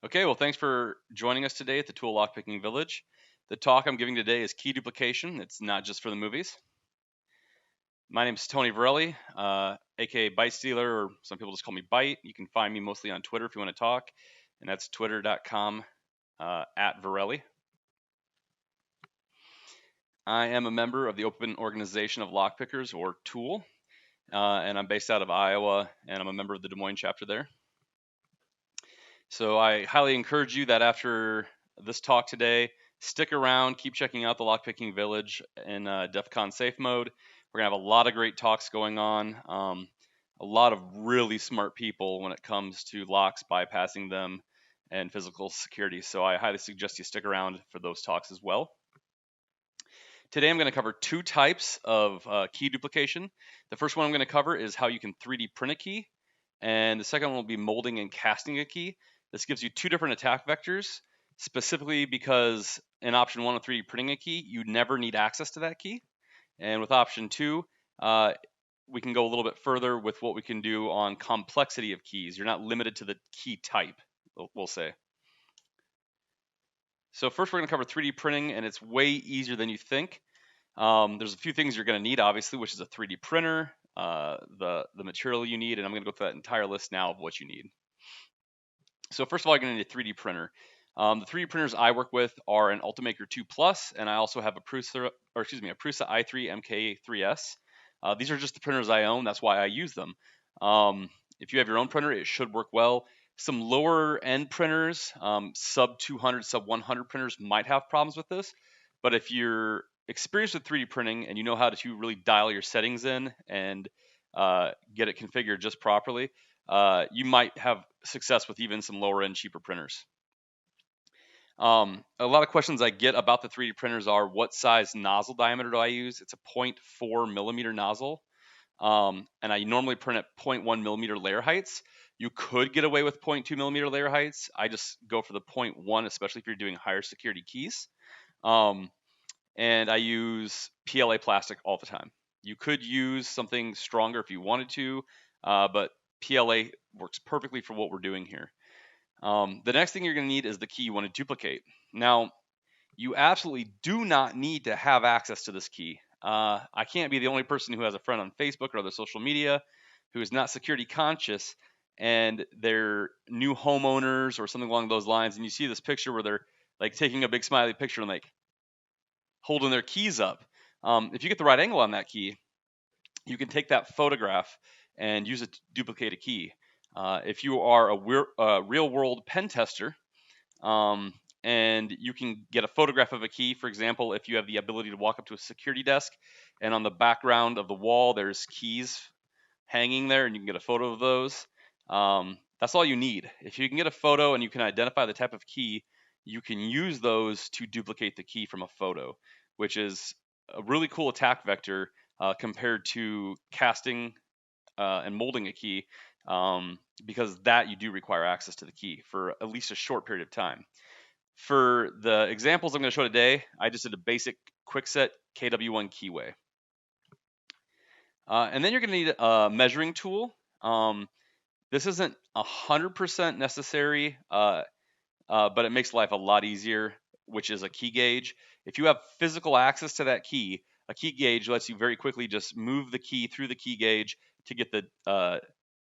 Okay, well, thanks for joining us today at the TOOOL Lockpicking Village. The talk I'm giving today is key duplication. It's not just for the movies. My name is Tony Varelli, aka Byte Stealer, or some people just call me Byte. You can find me mostly on Twitter if you want to talk, and that's twitter.com at Varelli. I am a member of the Open Organization of Lockpickers, or TOOOL, and I'm based out of Iowa, and I'm a member of the Des Moines chapter there. So I highly encourage you that after this talk today, stick around, keep checking out the Lockpicking Village in DEFCON safe mode. We're gonna have a lot of great talks going on. A lot of really smart people when it comes to locks, bypassing them, and physical security. So I highly suggest you stick around for those talks as well. Today I'm going to cover two types of key duplication. The first one I'm going to cover is how you can 3D print a key, and the second one will be molding and casting a key. This gives you two different attack vectors, specifically because in option 1 of 3D printing a key, you never need access to that key. And with option 2, we can go a little bit further with what we can do on complexity of keys. You're not limited to the key type, we'll say. So first we're going to cover 3D printing, and it's way easier than you think. There's a few things you're going to need, obviously, which is a 3D printer, the material you need, and I'm going to go through that entire list now of what you need. So first of all, you're going to need a 3D printer. The 3D printers I work with are an Ultimaker 2 Plus, and I also have a Prusa i3 MK3S. These are just the printers I own. That's why I use them. If you have your own printer, it should work well. Some lower end printers, sub 200, sub 100 printers might have problems with this. But if you're experienced with 3D printing and you know how to really dial your settings in and get it configured just properly, you might have success with even some lower end cheaper printers. A lot of questions I get about the 3D printers are, what size nozzle diameter do I use? It's a 0.4 millimeter nozzle, and I normally print at 0.1 millimeter layer heights. You could get away with 0.2 millimeter layer heights. I just go for the 0.1, especially if you're doing higher security keys. And I use PLA plastic all the time. You could use something stronger if you wanted to, but PLA works perfectly for what we're doing here. The next thing you're going to need is the key you want to duplicate. Now, you absolutely do not need to have access to this key. I can't be the only person who has a friend on Facebook or other social media who is not security conscious and they're new homeowners or something along those lines, and you see this picture where they're like taking a big smiley picture and like holding their keys up. If you get the right angle on that key, you can take that photograph and use it to duplicate a key. If you are a real world pen tester, and you can get a photograph of a key, for example, if you have the ability to walk up to a security desk and on the background of the wall there's keys hanging there and you can get a photo of those, that's all you need. If you can get a photo and you can identify the type of key, you can use those to duplicate the key from a photo, which is a really cool attack vector compared to casting and molding a key, because that you do require access to the key for at least a short period of time. For the examples I'm going to show today, I just did a basic quickset KW1 keyway. And then you're going to need a measuring tool. This isn't 100% necessary, but it makes life a lot easier, which is a key gauge. If you have physical access to that key, a key gauge lets you very quickly just move the key through the key gauge to get the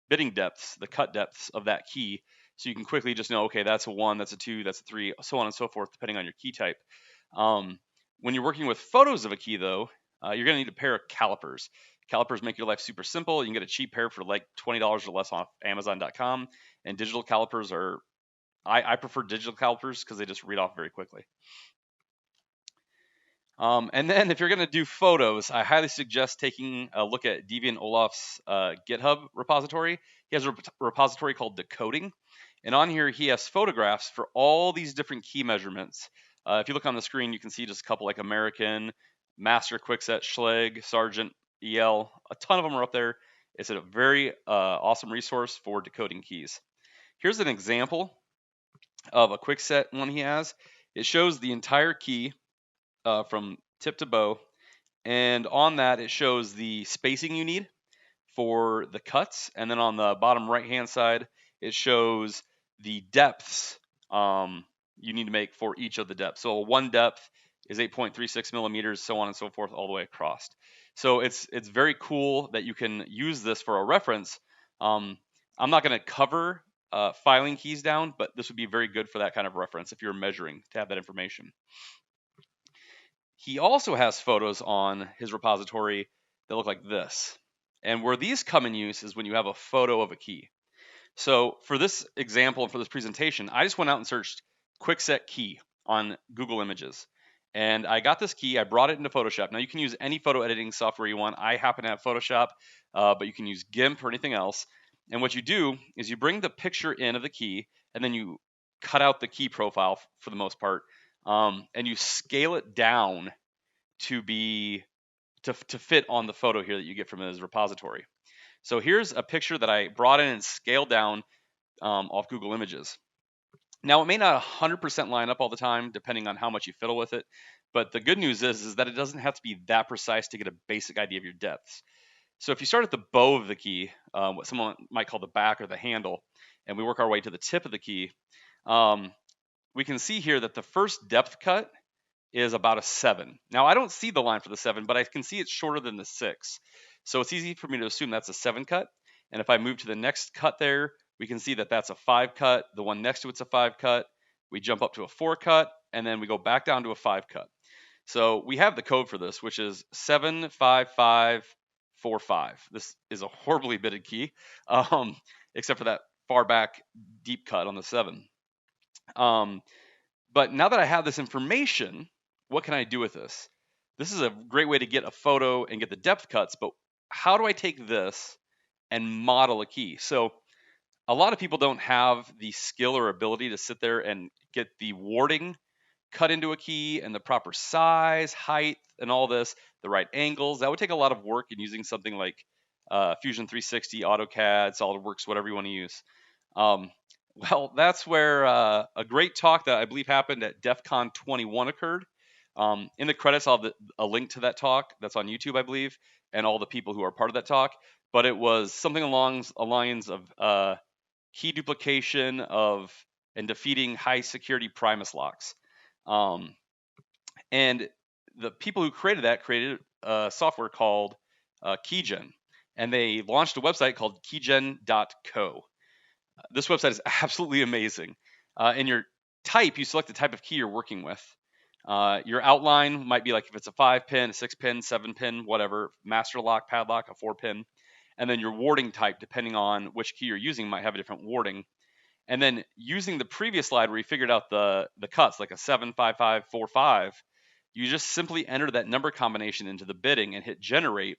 bitting depths, the cut depths of that key. So you can quickly just know, okay, that's a 1, that's a 2, that's a 3, so on and so forth, depending on your key type. When you're working with photos of a key, though, you're going to need a pair of calipers. Calipers make your life super simple. You can get a cheap pair for like $20 or less off Amazon.com. And digital calipers are, I prefer digital calipers because they just read off very quickly. And then if you're going to do photos, I highly suggest taking a look at Deviant Olaf's GitHub repository. He has a repository called Decoding. And on here, he has photographs for all these different key measurements. If you look on the screen, you can see just a couple like American, Master, Quickset, Schlage, Sargent, EL. A ton of them are up there. It's a very awesome resource for decoding keys. Here's an example of a Quickset one he has. It shows the entire key from tip to bow, and on that it shows the spacing you need for the cuts, and then on the bottom right hand side it shows the depths you need to make for each of the depths. So one depth is 8.36 millimeters, so on and so forth, all the way across. So it's very cool that you can use this for a reference. I'm not going to cover filing keys down, but this would be very good for that kind of reference if you're measuring to have that information. He also has photos on his repository that look like this. And where these come in use is when you have a photo of a key. So for this example and for this presentation, I just went out and searched quickset key on Google Images. And I got this key, I brought it into Photoshop. Now you can use any photo editing software you want. I happen to have Photoshop, but you can use GIMP or anything else. And what you do is you bring the picture in of the key, and then you cut out the key profile for the most part, and you scale it down to be to fit on the photo here that you get from his repository. So here's a picture that I brought in and scaled down off Google Images. Now, it may not 100% line up all the time, depending on how much you fiddle with it. But the good news is that it doesn't have to be that precise to get a basic idea of your depths. So if you start at the bow of the key, what someone might call the back or the handle, and we work our way to the tip of the key, we can see here that the first depth cut is about a 7. Now, I don't see the line for the 7, but I can see it's shorter than the 6. So it's easy for me to assume that's a 7 cut. And if I move to the next cut there, we can see that that's a 5 cut. The one next to it's a 5 cut. We jump up to a 4 cut, and then we go back down to a 5 cut. So we have the code for this, which is 75545. This is a horribly bitted key, except for that far back deep cut on the 7. But now that I have this information, what can I do with this? This is a great way to get a photo and get the depth cuts, but how do I take this and model a key? So a lot of people don't have the skill or ability to sit there and get the warding cut into a key and the proper size, height, and all this, the right angles. That would take a lot of work in using something like Fusion 360, AutoCAD, SolidWorks, whatever you want to use. Well, that's where a great talk that I believe happened at DEFCON 21 occurred. In the credits, I'll have a link to that talk that's on YouTube, I believe, and all the people who are part of that talk. But it was something along the lines of key duplication and defeating high security Primus locks. And the people who created that created a software called Keygen, and they launched a website called keygen.co. This website is absolutely amazing. In your type, you select the type of key you're working with. Your outline might be like if it's a 5-pin, a 6-pin, 7-pin, whatever, master lock, padlock, a 4-pin. And then your warding type, depending on which key you're using, might have a different warding. And then using the previous slide where you figured out the cuts, like a 75545, you just simply enter that number combination into the bidding and hit generate,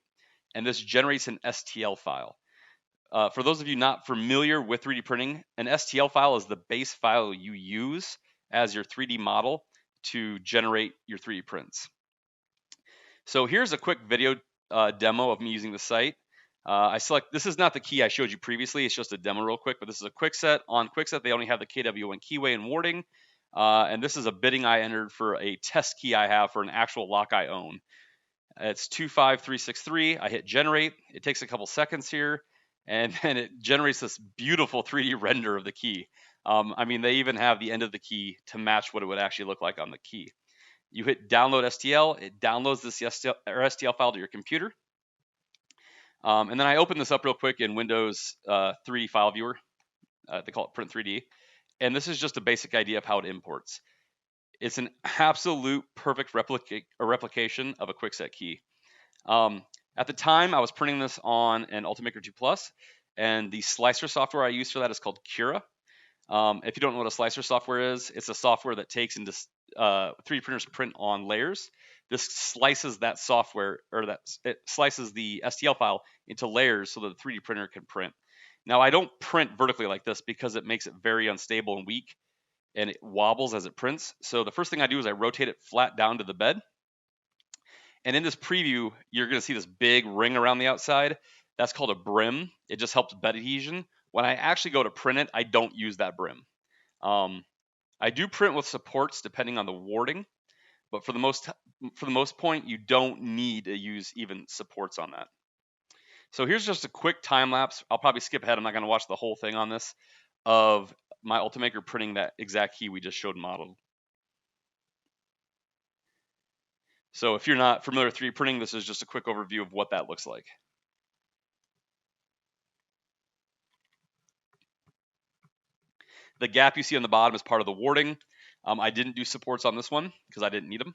and this generates an STL file. For those of you not familiar with 3D printing, an STL file is the base file you use as your 3D model to generate your 3D prints. So here's a quick video demo of me using the site. This is not the key I showed you previously, it's just a demo real quick, but this is a quickset. On quickset, they only have the KW1 keyway and warding. And this is a bidding I entered for a test key I have for an actual lock I own. It's 25363. I hit generate. It takes a couple seconds here, and then it generates this beautiful 3D render of the key. I mean, they even have the end of the key to match what it would actually look like on the key. You hit download STL. It downloads this STL file to your computer. And then I open this up real quick in Windows 3D File Viewer. They call it Print 3D. And this is just a basic idea of how it imports. It's an absolute perfect replication of a quickset key. At the time, I was printing this on an Ultimaker 2 Plus, and the slicer software I use for that is called Cura. If you don't know what a slicer software is, it's a software that takes into 3D printers print on layers. This slices that software, or it slices the STL file into layers so that the 3D printer can print. Now, I don't print vertically like this because it makes it very unstable and weak, and it wobbles as it prints. So the first thing I do is I rotate it flat down to the bed. And in this preview, you're going to see this big ring around the outside. That's called a brim. It just helps bed adhesion. When I actually go to print it, I don't use that brim. I do print with supports depending on the warding, but for the most point, you don't need to use even supports on that. So here's just a quick time lapse. I'll probably skip ahead. I'm not going to watch the whole thing on this, of my Ultimaker printing that exact key we just showed modeled. So if you're not familiar with 3D printing, this is just a quick overview of what that looks like. The gap you see on the bottom is part of the warding. I didn't do supports on this one because I didn't need them.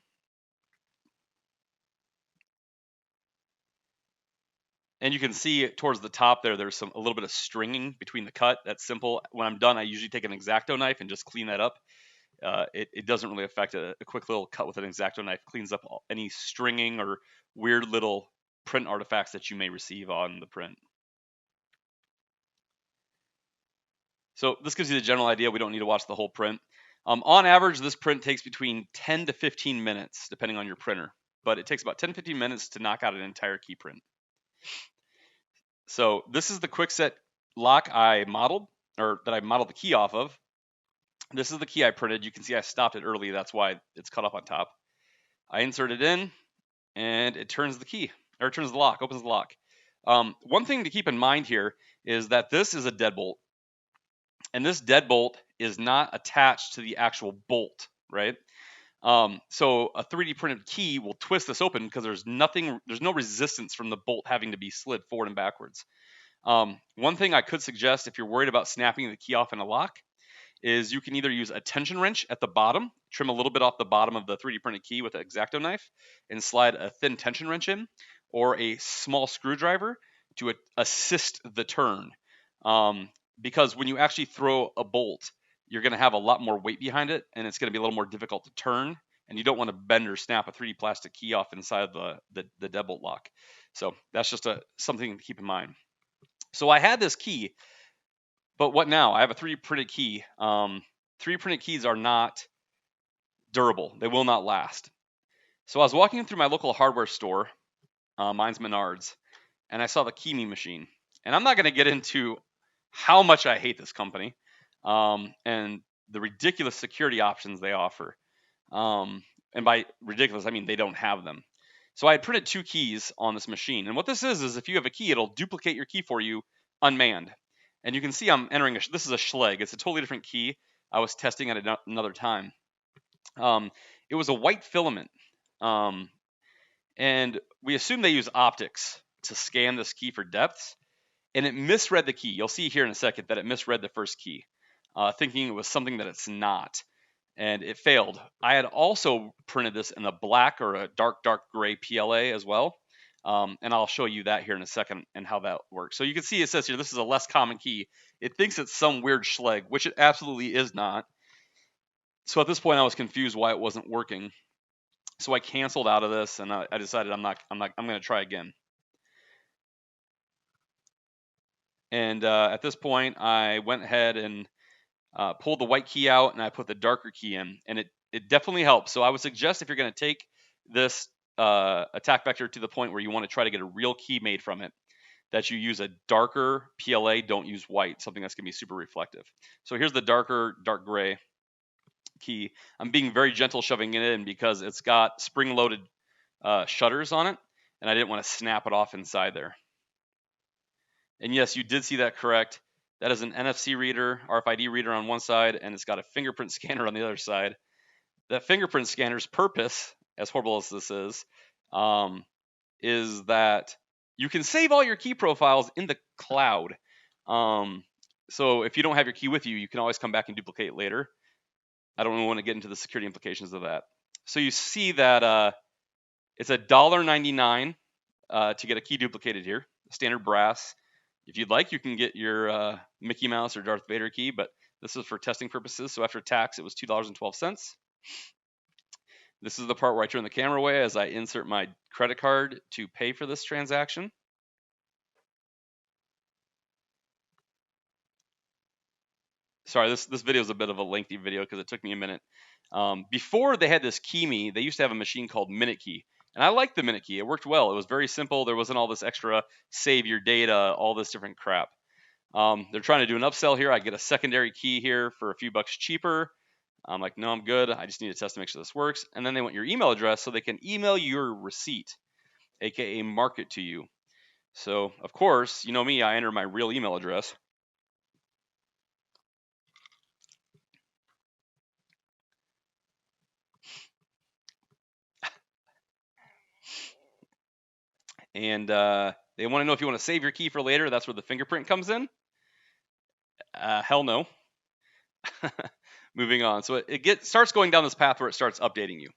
And you can see towards the top there, there's a little bit of stringing between the cut. That's simple. When I'm done, I usually take an X-Acto knife and just clean that up. It doesn't really affect a quick little cut with an X-Acto knife. Cleans up any stringing or weird little print artifacts that you may receive on the print. So this gives you the general idea. We don't need to watch the whole print. On average, this print takes between 10 to 15 minutes, depending on your printer. But it takes about 10 to 15 minutes to knock out an entire key print. So this is the quickset lock I modeled, or that I modeled the key off of. This is the key I printed. You can see I stopped it early. That's why it's cut off on top. I insert it in, and it turns the key, or it turns the lock, opens the lock. One thing to keep in mind here is that this is a deadbolt. And this deadbolt is not attached to the actual bolt, right? So a 3D printed key will twist this open because there's no resistance from the bolt having to be slid forward and backwards. One thing I could suggest if you're worried about snapping the key off in a lock is you can either use a tension wrench at the bottom, trim a little bit off the bottom of the 3D printed key with an X-Acto knife and slide a thin tension wrench in, or a small screwdriver to assist the turn. Because when you actually throw a bolt, you're going to have a lot more weight behind it, and it's going to be a little more difficult to turn, and you don't want to bend or snap a 3D plastic key off inside the deadbolt lock. So that's just something to keep in mind. So I had this key, but what now? I have a 3D printed key. 3D printed keys are not durable. They will not last. So I was walking through my local hardware store, mine's Menards, and I saw the Key Me machine. And I'm not going to get into how much I hate this company and the ridiculous security options they offer. And by ridiculous, I mean they don't have them. So I had printed 2 keys on this machine. And what this is if you have a key, it'll duplicate your key for you unmanned. And you can see I'm entering, this is a Schlage. It's a totally different key. I was testing at another time. It was a white filament. And we assume they use optics to scan this key for depths. And it misread the key. You'll see here in a second that it misread the first key, thinking it was something that it's not. And it failed. I had also printed this in a black or a dark gray PLA as well. And I'll show you that here in a second and how that works. So you can see it says here, this is a less common key. It thinks it's some weird Schlage, which it absolutely is not. So at this point, I was confused why it wasn't working. So I canceled out of this, and I decided I'm going to try again. And at this point, I went ahead and pulled the white key out, and I put the darker key in, and it definitely helps. So I would suggest if you're going to take this attack vector to the point where you want to try to get a real key made from it, that you use a darker PLA, don't use white, something that's going to be super reflective. So here's the dark gray key. I'm being very gentle shoving it in because it's got spring-loaded shutters on it, and I didn't want to snap it off inside there. And yes, you did see that correct. That is an NFC reader, RFID reader on one side, and it's got a fingerprint scanner on the other side. That fingerprint scanner's purpose, as horrible as this is that you can save all your key profiles in the cloud. So if you don't have your key with you, you can always come back and duplicate it later. I don't want to get into the security implications of that. So you see that it's $1.99 to get a key duplicated here, standard brass. If you'd like, you can get your Mickey Mouse or Darth Vader key, but this is for testing purposes. So after tax, it was $2.12. This is the part where I turn the camera away as I insert my credit card to pay for this transaction. Sorry, this video is a bit of a lengthy video because it took me a minute. Before they had this Key Me, they used to have a machine called Minute Key. And I liked the Minute Key. It worked well. It was very simple. There wasn't all this extra save your data, all this different crap. They're trying to do an upsell here. I get a secondary key here for a few bucks cheaper. I'm like, no, I'm good. I just need to test to make sure this works. And then they want your email address so they can email your receipt, aka mark it to you. So, of course, you know me, I enter my real email address. And they want to know if you want to save your key for later. That's where the fingerprint comes in. Hell no. Moving on. So it starts going down this path where it starts updating you.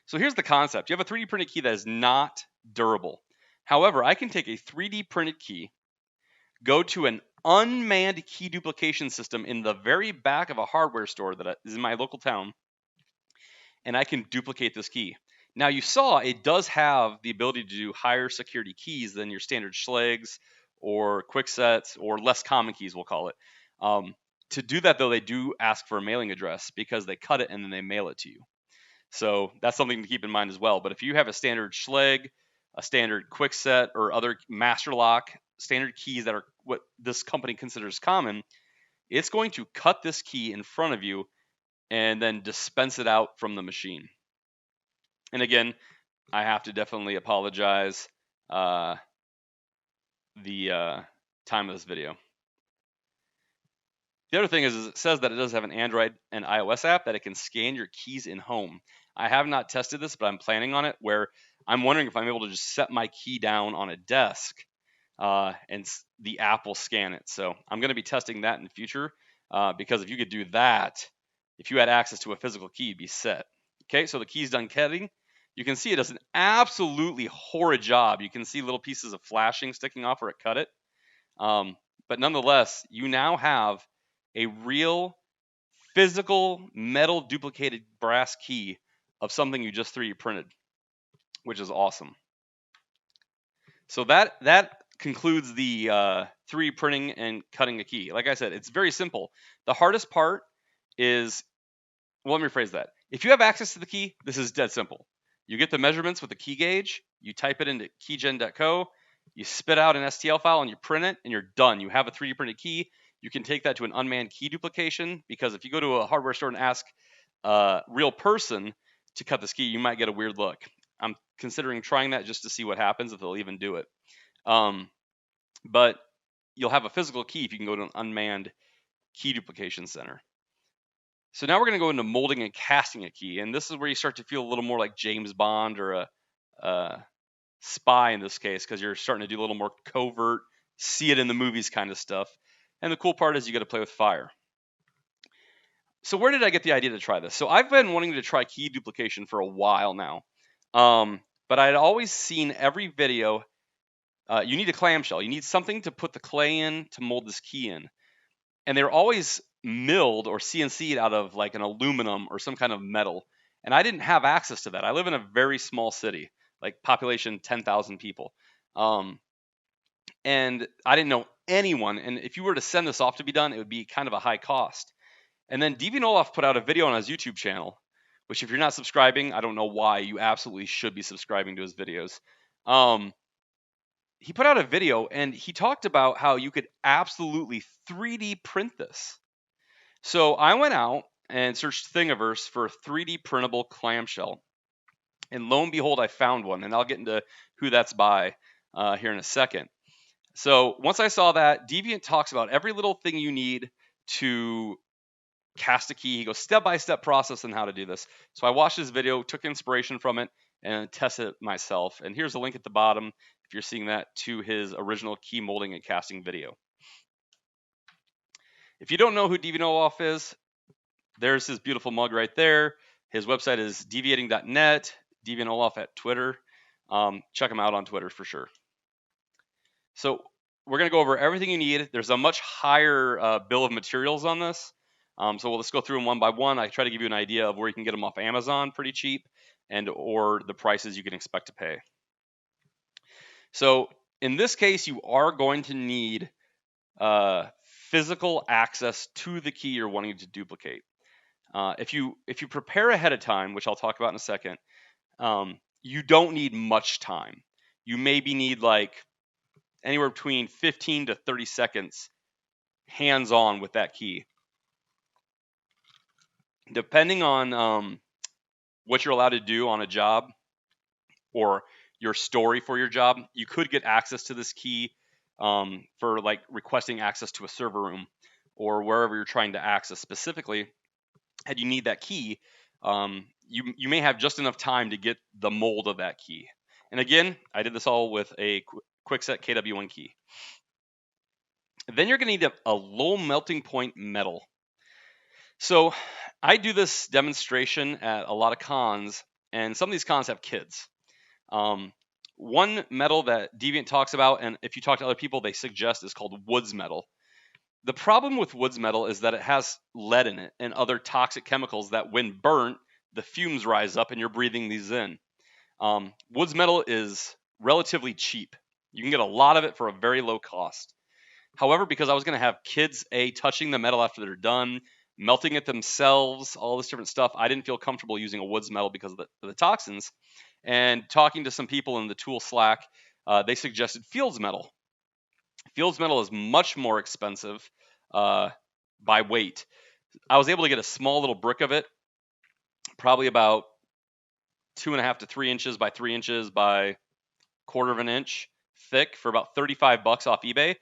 So here's the concept. You have a 3D printed key that is not durable. However, I can take a 3D printed key, go to an unmanned key duplication system in the very back of a hardware store that is in my local town, and I can duplicate this key. Now you saw it does have the ability to do higher security keys than your standard Schlegs or quicksets or less common keys, we'll call it. To do that, though, they do ask for a mailing address because they cut it and then they mail it to you. So that's something to keep in mind as well. But if you have a standard Schleg, a standard quickset, or other master lock standard keys that are what this company considers common, it's going to cut this key in front of you and then dispense it out from the machine. And again, I have to definitely apologize the time of this video. The other thing is it says that it does have an Android and iOS app that it can scan your keys in home. I have not tested this, but I'm planning on it, where I'm wondering if I'm able to just set my key down on a desk and the app will scan it. So I'm going to be testing that in the future because if you could do that, if you had access to a physical key, you'd be set. Okay, so the key's done cutting. You can see it does an absolutely horrid job. You can see little pieces of flashing sticking off where it cut it. But nonetheless, you now have a real physical metal duplicated brass key of something you just 3D printed, which is awesome. So that concludes the 3D printing and cutting a key. Like I said, it's very simple. The hardest part is, well, let me rephrase that. If you have access to the key, this is dead simple. You get the measurements with the key gauge, you type it into keygen.co, you spit out an STL file and you print it, and you're done. You have a 3D printed key. You can take that to an unmanned key duplication, because if you go to a hardware store and ask a real person to cut this key, you might get a weird look. I'm considering trying that just to see what happens, if they'll even do it. But you'll have a physical key if you can go to an unmanned key duplication center. So now we're going to go into molding and casting a key, and this is where you start to feel a little more like James Bond or a spy in this case, because you're starting to do a little more covert, see it in the movies kind of stuff. And the cool part is you got to play with fire. So where did I get the idea to try this? So I've been wanting to try key duplication for a while now, but I'd always seen every video. You need a clamshell. You need something to put the clay in to mold this key in. And they're always milled or CNC'd out of like an aluminum or some kind of metal. And I didn't have access to that. I live in a very small city, like population 10,000 people. And I didn't know anyone. And if you were to send this off to be done, it would be kind of a high cost. And then Deviant Olaf put out a video on his YouTube channel, which if you're not subscribing, I don't know why. You absolutely should be subscribing to his videos. He put out a video and he talked about how you could absolutely 3D print this. So I went out and searched Thingiverse for a 3D printable clamshell. And lo and behold, I found one. And I'll get into who that's by here in a second. So once I saw that, Deviant talks about every little thing you need to cast a key. He goes step-by-step process on how to do this. So I watched his video, took inspiration from it, and tested it myself. And here's a link at the bottom, if you're seeing that, to his original key molding and casting video. If you don't know who Deviant Olaf is, there's his beautiful mug right there. His website is deviating.net, Deviant Olaf at Twitter. Check him out on Twitter for sure. So we're going to go over everything you need. There's a much higher bill of materials on this. So we'll just go through them one by one. I try to give you an idea of where you can get them off Amazon pretty cheap, and or the prices you can expect to pay. So in this case, you are going to need physical access to the key you're wanting to duplicate. If you prepare ahead of time, which I'll talk about in a second, you don't need much time. You maybe need like anywhere between 15 to 30 seconds hands-on with that key. Depending on what you're allowed to do on a job or your story for your job, you could get access to this key for like requesting access to a server room or wherever you're trying to access specifically. And you need that key, you may have just enough time to get the mold of that key. And again, I did this all with a quickset KW1 key. Then you're going to need a low melting point metal. So I do this demonstration at a lot of cons, and some of these cons have kids. One metal that Deviant talks about, and if you talk to other people, they suggest, is called woods metal. The problem with woods metal is that it has lead in it and other toxic chemicals that, when burnt, the fumes rise up and you're breathing these in. Woods metal is relatively cheap. You can get a lot of it for a very low cost. However, because I was going to have kids touching the metal after they're done, melting it themselves, all this different stuff, I didn't feel comfortable using a woods metal because of the toxins. And talking to some people in the TOOOL Slack, they suggested fields metal. Fields metal is much more expensive by weight. I was able to get a small little brick of it, probably about 2.5 to 3 inches by 3 inches by 1/4 of an inch thick, for about $35 off eBay.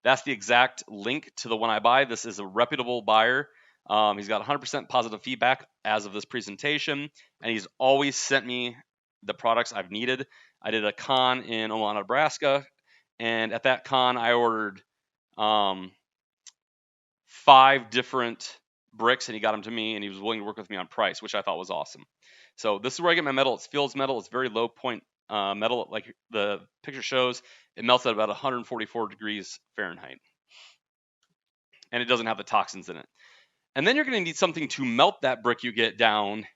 That's the exact link to the one I buy. This is a reputable buyer. He's got 100% positive feedback as of this presentation, and he's always sent me the products I've needed. I did a con in Omaha, Nebraska, and at that con I ordered 5 different bricks, and he got them to me, and he was willing to work with me on price, which I thought was awesome. So this is where I get my metal. It's fields metal. It's very low point metal, like the picture shows. It melts at about 144 degrees Fahrenheit, and it doesn't have the toxins in it. And then you're going to need something to melt that brick you get down,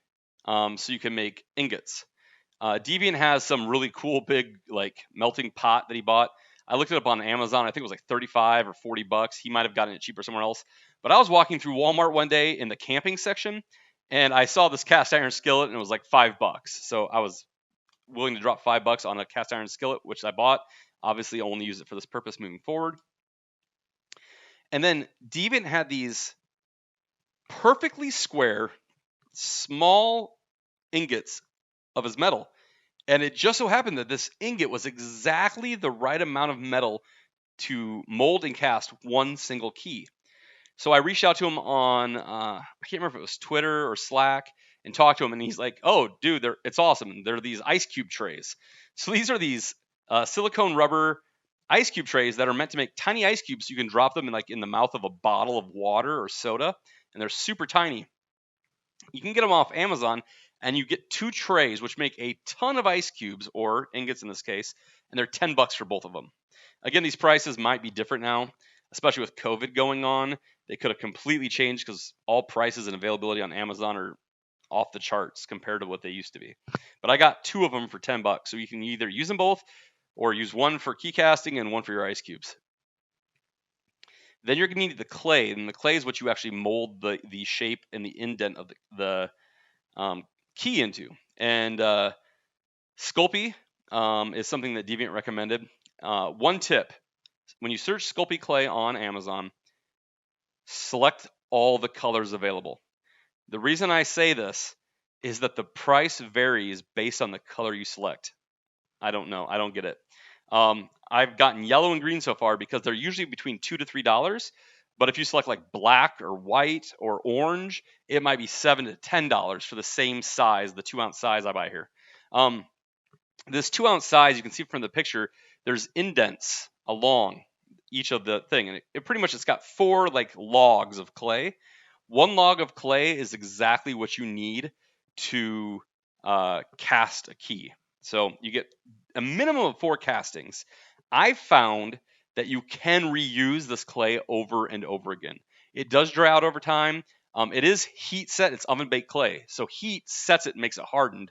so you can make ingots. Deviant has some really cool big like melting pot that he bought. I looked it up on Amazon. I think it was like 35 or 40 bucks. He might have gotten it cheaper somewhere else. But I was walking through Walmart one day in the camping section, and I saw this cast iron skillet, and it was like $5. So I was willing to drop $5 on a cast iron skillet, which I bought. Obviously, I only use it for this purpose moving forward. And then Deviant had these perfectly square, small ingots of his metal. And it just so happened that this ingot was exactly the right amount of metal to mold and cast one single key. So I reached out to him on, I can't remember if it was Twitter or Slack, and talked to him, and he's like, "Oh, dude, it's awesome. They're these ice cube trays." So these are these silicone rubber ice cube trays that are meant to make tiny ice cubes. So you can drop them in the mouth of a bottle of water or soda, and they're super tiny. You can get them off Amazon, and you get 2 trays, which make a ton of ice cubes, or ingots in this case, and they're $10 for both of them. Again, these prices might be different now, especially with COVID going on. They could have completely changed because all prices and availability on Amazon are off the charts compared to what they used to be. But I got 2 of them for $10, so you can either use them both or use one for key casting and one for your ice cubes. Then you're going to need the clay, and the clay is what you actually mold the shape and the indent of the key into. And Sculpey is something that Deviant recommended. One tip: when you search Sculpey clay on Amazon, select all the colors available. The reason I say this is that the price varies based on the color you select. I don't know. I don't get it. I've gotten yellow and green so far because they're usually between $2 to $3. But if you select like black or white or orange, it might be $7 to $10 for the same size, the 2-ounce size I buy here. This 2-ounce size, you can see from the picture, there's indents along each of the thing, and it pretty much, it's got 4 like logs of clay. 1 log of clay is exactly what you need to cast a key. So you get a minimum of 4 castings. I found that you can reuse this clay over and over again. It does dry out over time. It is heat set. It's oven baked clay, so heat sets it and makes it hardened.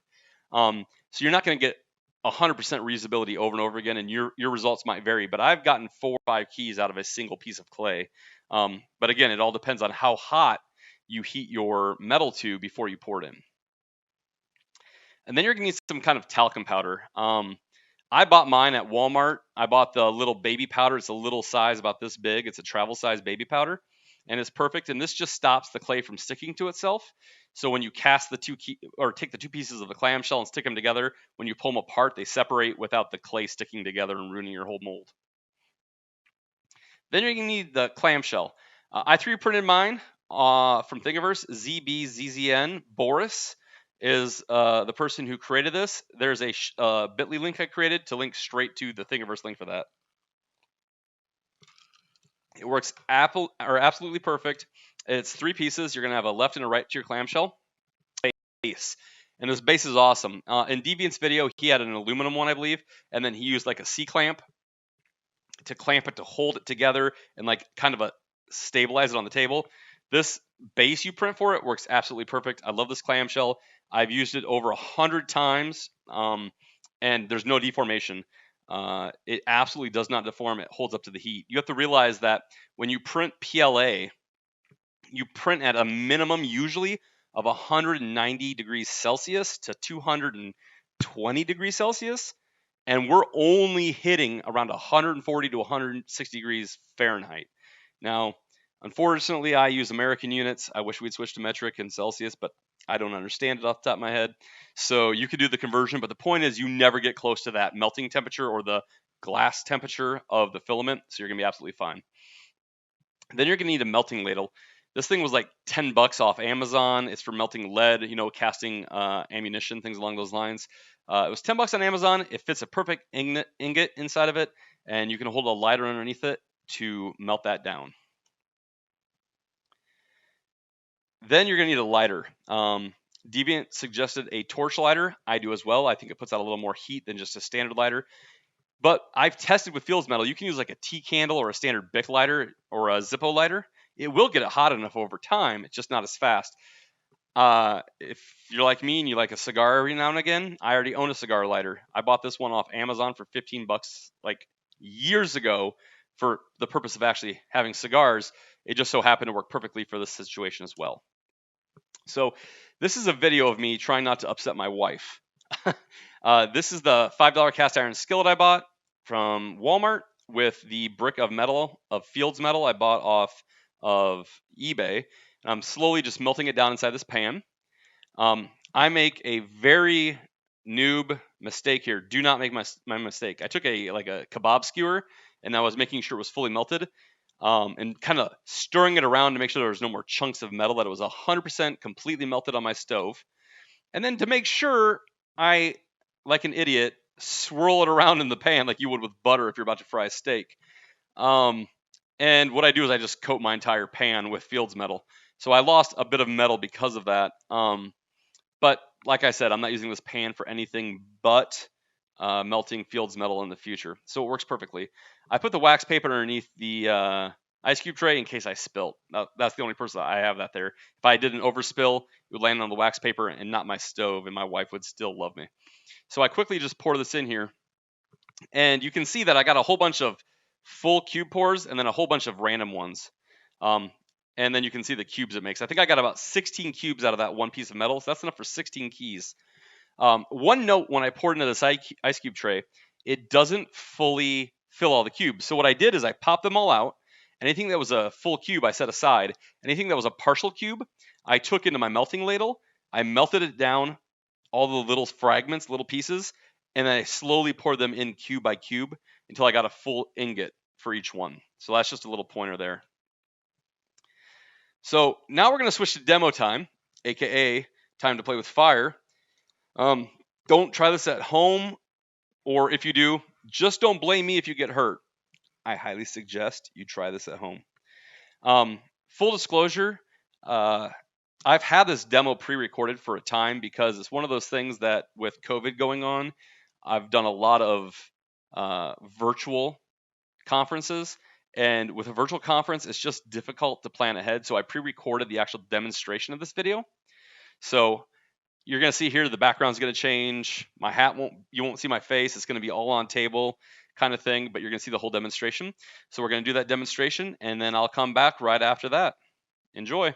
So you're not going to get 100% reusability over and over again, and your results might vary. But I've gotten 4 or 5 keys out of a single piece of clay. But again, it all depends on how hot you heat your metal to before you pour it in. And then you're going to need some kind of talcum powder. I bought mine at Walmart. I bought the little baby powder. It's a little size about this big. It's a travel size baby powder, and it's perfect. And this just stops the clay from sticking to itself. So when you cast take the 2 pieces of the clamshell and stick them together, when you pull them apart, they separate without the clay sticking together and ruining your whole mold. Then you're going to need the clamshell. I 3D printed mine from Thingiverse, ZBZZN Boris. is the person who created this. There's a bit.ly link I created to link straight to the Thingiverse link for that. It works absolutely perfect. It's 3 pieces. You're going to have a left and a right to your clamshell base. And this base is awesome. In Deviant's video, he had an aluminum one, I believe, and then he used like a C-clamp to clamp it to hold it together and like kind of stabilize it on the table. This base you print for it works absolutely perfect. I love this clamshell. I've used it over 100 times, and there's no deformation. It absolutely does not deform. It holds up to the heat. You have to realize that when you print PLA, you print at a minimum usually of 190 degrees Celsius to 220 degrees Celsius. And we're only hitting around 140 to 160 degrees Fahrenheit. Now, unfortunately, I use American units. I wish we'd switch to metric and Celsius, but I don't understand it off the top of my head. So you could do the conversion, but the point is you never get close to that melting temperature or the glass temperature of the filament, so you're going to be absolutely fine. Then you're going to need a melting ladle. This thing was like $10 off Amazon. It's for melting lead, casting ammunition, things along those lines. It was $10 on Amazon. It fits a perfect ingot inside of it, and you can hold a lighter underneath it to melt that down. Then you're going to need a lighter. Deviant suggested a torch lighter. I do as well. I think it puts out a little more heat than just a standard lighter. But I've tested with Fields Metal. You can use like a tea candle or a standard Bic lighter or a Zippo lighter. It will get it hot enough over time. It's just not as fast. If you're like me and you like a cigar every now and again, I already own a cigar lighter. I bought this one off Amazon for $15 like years ago for the purpose of actually having cigars. It just so happened to work perfectly for this situation as well. So this is a video of me trying not to upset my wife. This is the $5 cast iron skillet I bought from Walmart with the brick of metal, of Fields Metal I bought off of eBay. And I'm slowly just melting it down inside this pan. I make a very noob mistake here. Do not make my mistake. I took a kebab skewer and I was making sure it was fully melted. And kind of stirring it around to make sure there was no more chunks of metal, that it was 100% completely melted on my stove. And then to make sure, I, like an idiot, swirl it around in the pan like you would with butter if you're about to fry a steak. And what I do is I just coat my entire pan with Fields Metal. So I lost a bit of metal because of that. But like I said, I'm not using this pan for anything but melting Fields Metal in the future. So it works perfectly. I put the wax paper underneath the ice cube tray in case I spilt. That's the only person I have that there. If I didn't overspill, it would land on the wax paper and not my stove, and my wife would still love me. So I quickly just pour this in here. And you can see that I got a whole bunch of full cube pours and then a whole bunch of random ones. And then you can see the cubes it makes. I think I got about 16 cubes out of that one piece of metal. So that's enough for 16 keys. One note, when I poured into this ice cube tray, it doesn't fully fill all the cubes. So what I did is I popped them all out. Anything that was a full cube, I set aside. Anything that was a partial cube, I took into my melting ladle. I melted it down, all the little fragments, little pieces, and then I slowly poured them in cube by cube until I got a full ingot for each one. So that's just a little pointer there. So now we're going to switch to demo time, aka time to play with fire. Don't try this at home, or if you do, just don't blame me if you get hurt. I highly suggest you try this at home. Full disclosure, I've had this demo pre-recorded for a time because it's one of those things that with COVID going on, I've done a lot of virtual conferences. And with a virtual conference, it's just difficult to plan ahead. So I pre-recorded the actual demonstration of this video. So you're going to see here the background's going to change. My hat you won't see my face. It's going to be all on table kind of thing, but you're going to see the whole demonstration. So we're going to do that demonstration, and then I'll come back right after that. Enjoy.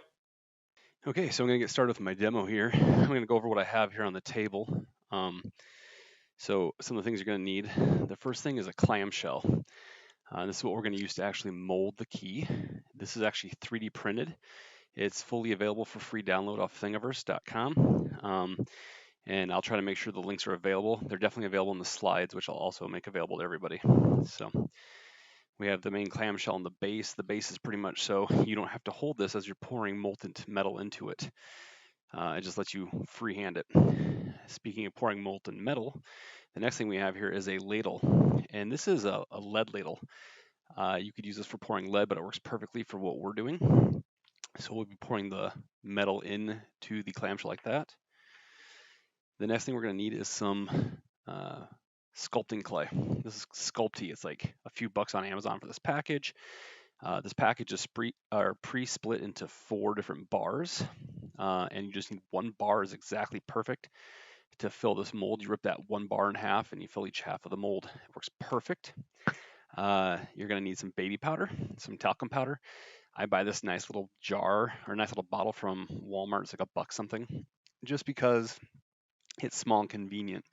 Okay, so I'm going to get started with my demo here. I'm going to go over what I have here on the table. So some of the things you're going to need. The first thing is a clamshell. This is what we're going to use to actually mold the key. This is actually 3D printed. It's fully available for free download off thingiverse.com. And I'll try to make sure the links are available. They're definitely available in the slides, which I'll also make available to everybody. So we have the main clamshell and the base. The base is pretty much so you don't have to hold this as you're pouring molten metal into it. It just lets you freehand it. Speaking of pouring molten metal, the next thing we have here is a ladle, and this is a lead ladle. You could use this for pouring lead, but it works perfectly for what we're doing. So we'll be pouring the metal into the clamshell like that. The next thing we're going to need is some sculpting clay. This is Sculpty. It's like a few bucks on Amazon for this package. This package is pre-split into 4 different bars, and you just need 1 bar is exactly perfect to fill this mold. You rip that 1 bar in half and you fill each half of the mold. It works perfect. You're going to need some baby powder, some talcum powder. I buy this nice little jar or nice little bottle from Walmart. It's like $1 something, just because it's small and convenient.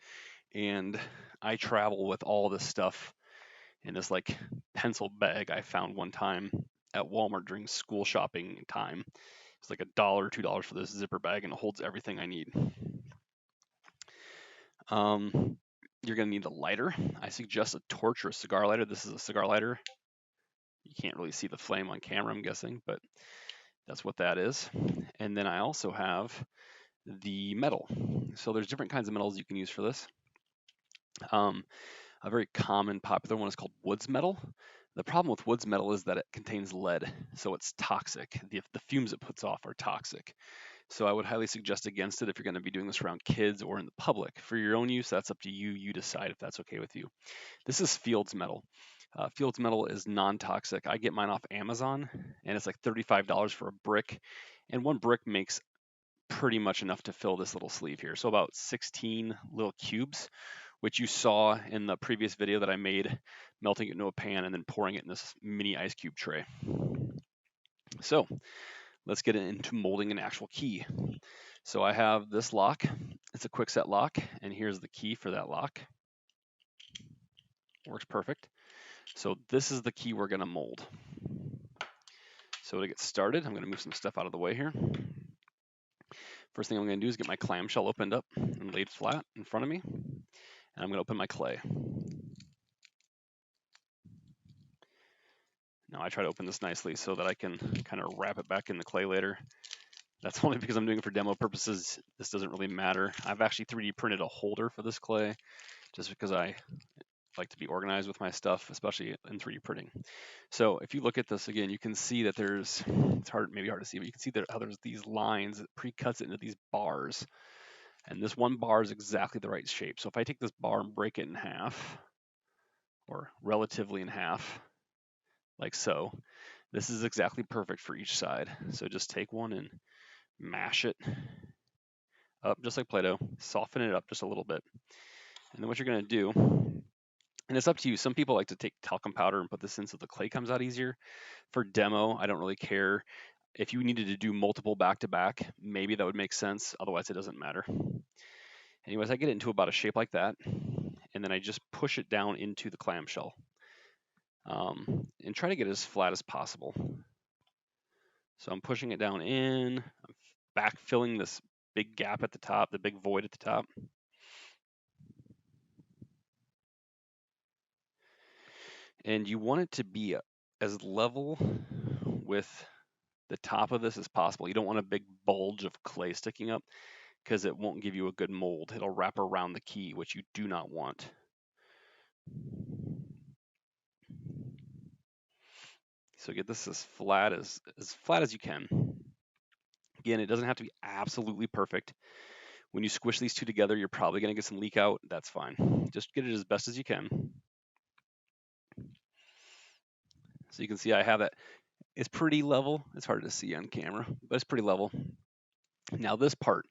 And I travel with all this stuff in this like pencil bag I found one time at Walmart during school shopping time. It's like $1, $2 for this zipper bag, and it holds everything I need. You're gonna need a lighter. I suggest a torch or a cigar lighter. This is a cigar lighter. You can't really see the flame on camera, I'm guessing, but that's what that is. And then I also have the metal. So there's different kinds of metals you can use for this. A very common, popular one is called woods metal. The problem with woods metal is that it contains lead, so it's toxic. The fumes it puts off are toxic. So I would highly suggest against it if you're going to be doing this around kids or in the public. For your own use, that's up to you. You decide if that's okay with you. This is Fields metal. Fields metal is non-toxic. I get mine off Amazon, and it's like $35 for a brick. And 1 brick makes pretty much enough to fill this little sleeve here. So about 16 little cubes, which you saw in the previous video that I made, melting it into a pan and then pouring it in this mini ice cube tray. So let's get into molding an actual key. So I have this lock. It's a quick set lock, and here's the key for that lock. Works perfect. So this is the key we're going to mold. So to get started, I'm going to move some stuff out of the way here. First thing I'm going to do is get my clamshell opened up and laid flat in front of me. And I'm going to open my clay. Now I try to open this nicely so that I can kind of wrap it back in the clay later. That's only because I'm doing it for demo purposes. This doesn't really matter. I've actually 3D printed a holder for this clay just because I like to be organized with my stuff, especially in 3D printing. So if you look at this again, you can see that there's, it's hard, maybe hard to see, but you can see that how there's these lines that pre-cuts it into these bars. And this 1 bar is exactly the right shape. So if I take this bar and break it in half, or relatively in half, like so, this is exactly perfect for each side. So just take one and mash it up just like Play-Doh, soften it up just a little bit. And then what you're gonna do, and it's up to you, some people like to take talcum powder and put this in so the clay comes out easier. For demo, I don't really care. If you needed to do multiple back-to-back, maybe that would make sense. Otherwise, it doesn't matter. Anyways, I get it into about a shape like that, and then I just push it down into the clamshell. And try to get it as flat as possible. So I'm pushing it down in, I'm backfilling this big gap at the top, the big void at the top. And you want it to be as level with the top of this as possible. You don't want a big bulge of clay sticking up because it won't give you a good mold. It'll wrap around the key, which you do not want. So get this as flat as you can. Again, it doesn't have to be absolutely perfect. When you squish these two together, you're probably going to get some leak out. That's fine. Just get it as best as you can. So you can see I have it. It's pretty level. It's hard to see on camera, but it's pretty level. Now this part,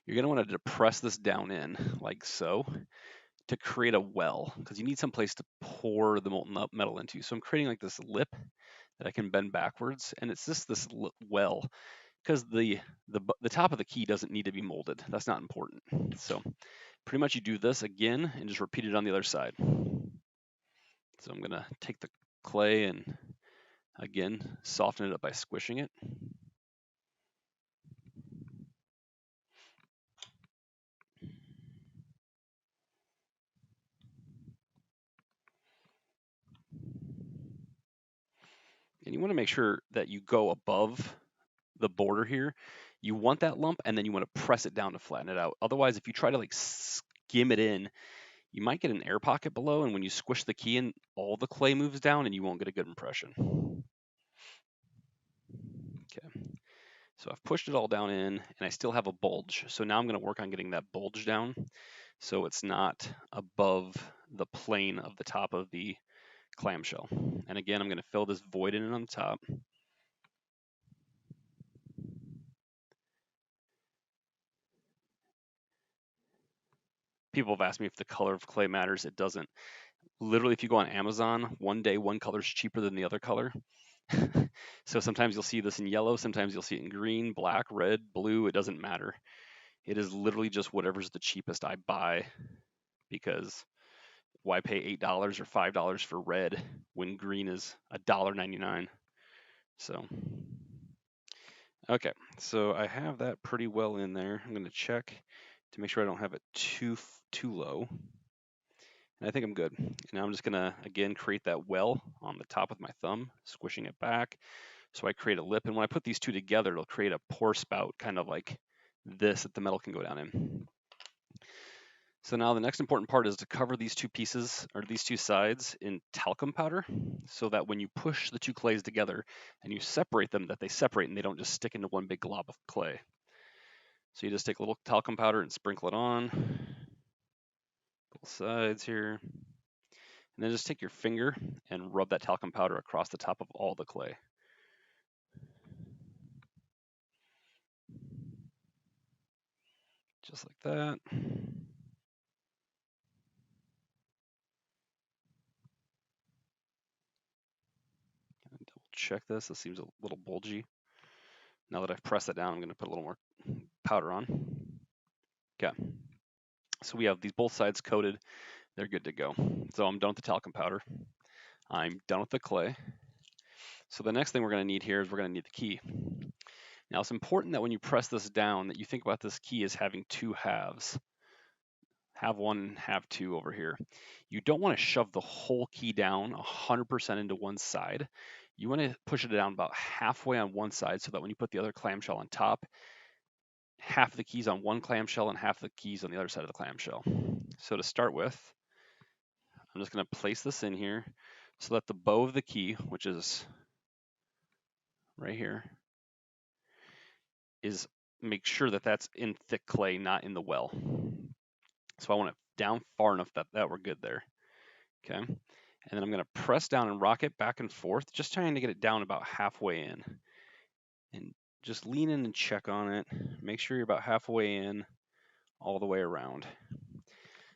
you're going to want to depress this down in like so to create a well, because you need some place to pour the molten metal into. So I'm creating like this lip that I can bend backwards, and it's just this well, because the top of the key doesn't need to be molded. That's not important. So pretty much you do this again and just repeat it on the other side. So I'm gonna take the clay and again soften it up by squishing it. And you want to make sure that you go above the border here. You want that lump, and then you want to press it down to flatten it out. Otherwise, if you try to like skim it in, you might get an air pocket below, and when you squish the key in, all the clay moves down and you won't get a good impression. Okay, so I've pushed it all down in, and I still have a bulge. So now I'm going to work on getting that bulge down so it's not above the plane of the top of the clamshell. And again, I'm going to fill this void in on the top. People have asked me if the color of clay matters. It doesn't. Literally, if you go on Amazon, one day one color is cheaper than the other color. So sometimes you'll see this in yellow, sometimes you'll see it in green, black, red, blue, it doesn't matter. It is literally just whatever's the cheapest I buy, because why pay $8 or $5 for red when green is $1.99? So, okay, so I have that pretty well in there. I'm gonna check to make sure I don't have it too low. And I think I'm good. Now I'm just gonna, again, create that well on the top with my thumb, squishing it back. So I create a lip, and when I put these two together, it'll create a pour spout, kind of like this, that the metal can go down in. So now the next important part is to cover these two pieces, or these two sides, in talcum powder, so that when you push the two clays together and you separate them, that they separate and they don't just stick into one big glob of clay. So you just take a little talcum powder and sprinkle it on both sides here. And then just take your finger and rub that talcum powder across the top of all the clay. Just like that. Double check this. This seems a little bulgy. Now that I've pressed it down, I'm going to put a little more powder on. Okay. So we have these both sides coated. They're good to go. So I'm done with the talcum powder. I'm done with the clay. So the next thing we're going to need here is we're going to need the key. Now it's important that when you press this down that you think about this key as having two halves. Have one, have two over here. You don't want to shove the whole key down 100% into one side. You want to push it down about halfway on one side so that when you put the other clamshell on top, half the keys on one clamshell and half the keys on the other side of the clamshell. So to start with, I'm just going to place this in here so that the bow of the key, which is right here, is make sure that that's in thick clay, not in the well. So I want it down far enough that we're good there. Okay. And then I'm going to press down and rock it back and forth, just trying to get it down about halfway in. And just lean in and check on it. Make sure you're about halfway in all the way around.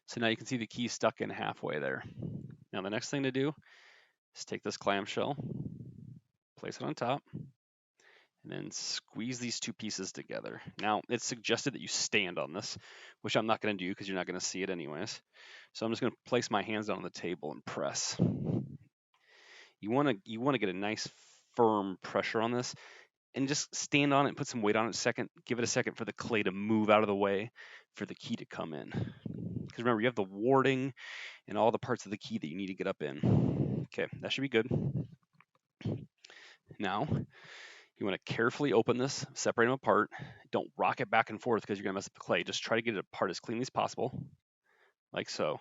So now you can see the key stuck in halfway there. Now the next thing to do is take this clamshell, place it on top, and then squeeze these two pieces together. Now it's suggested that you stand on this, which I'm not going to do because you're not going to see it anyways. So I'm just going to place my hands down on the table and press. You want to get a nice firm pressure on this, and just stand on it and put some weight on it a second. Give it a second for the clay to move out of the way for the key to come in. Because remember, you have the warding and all the parts of the key that you need to get up in. Okay, that should be good. Now, you want to carefully open this, separate them apart. Don't rock it back and forth because you're going to mess up the clay. Just try to get it apart as cleanly as possible, like so.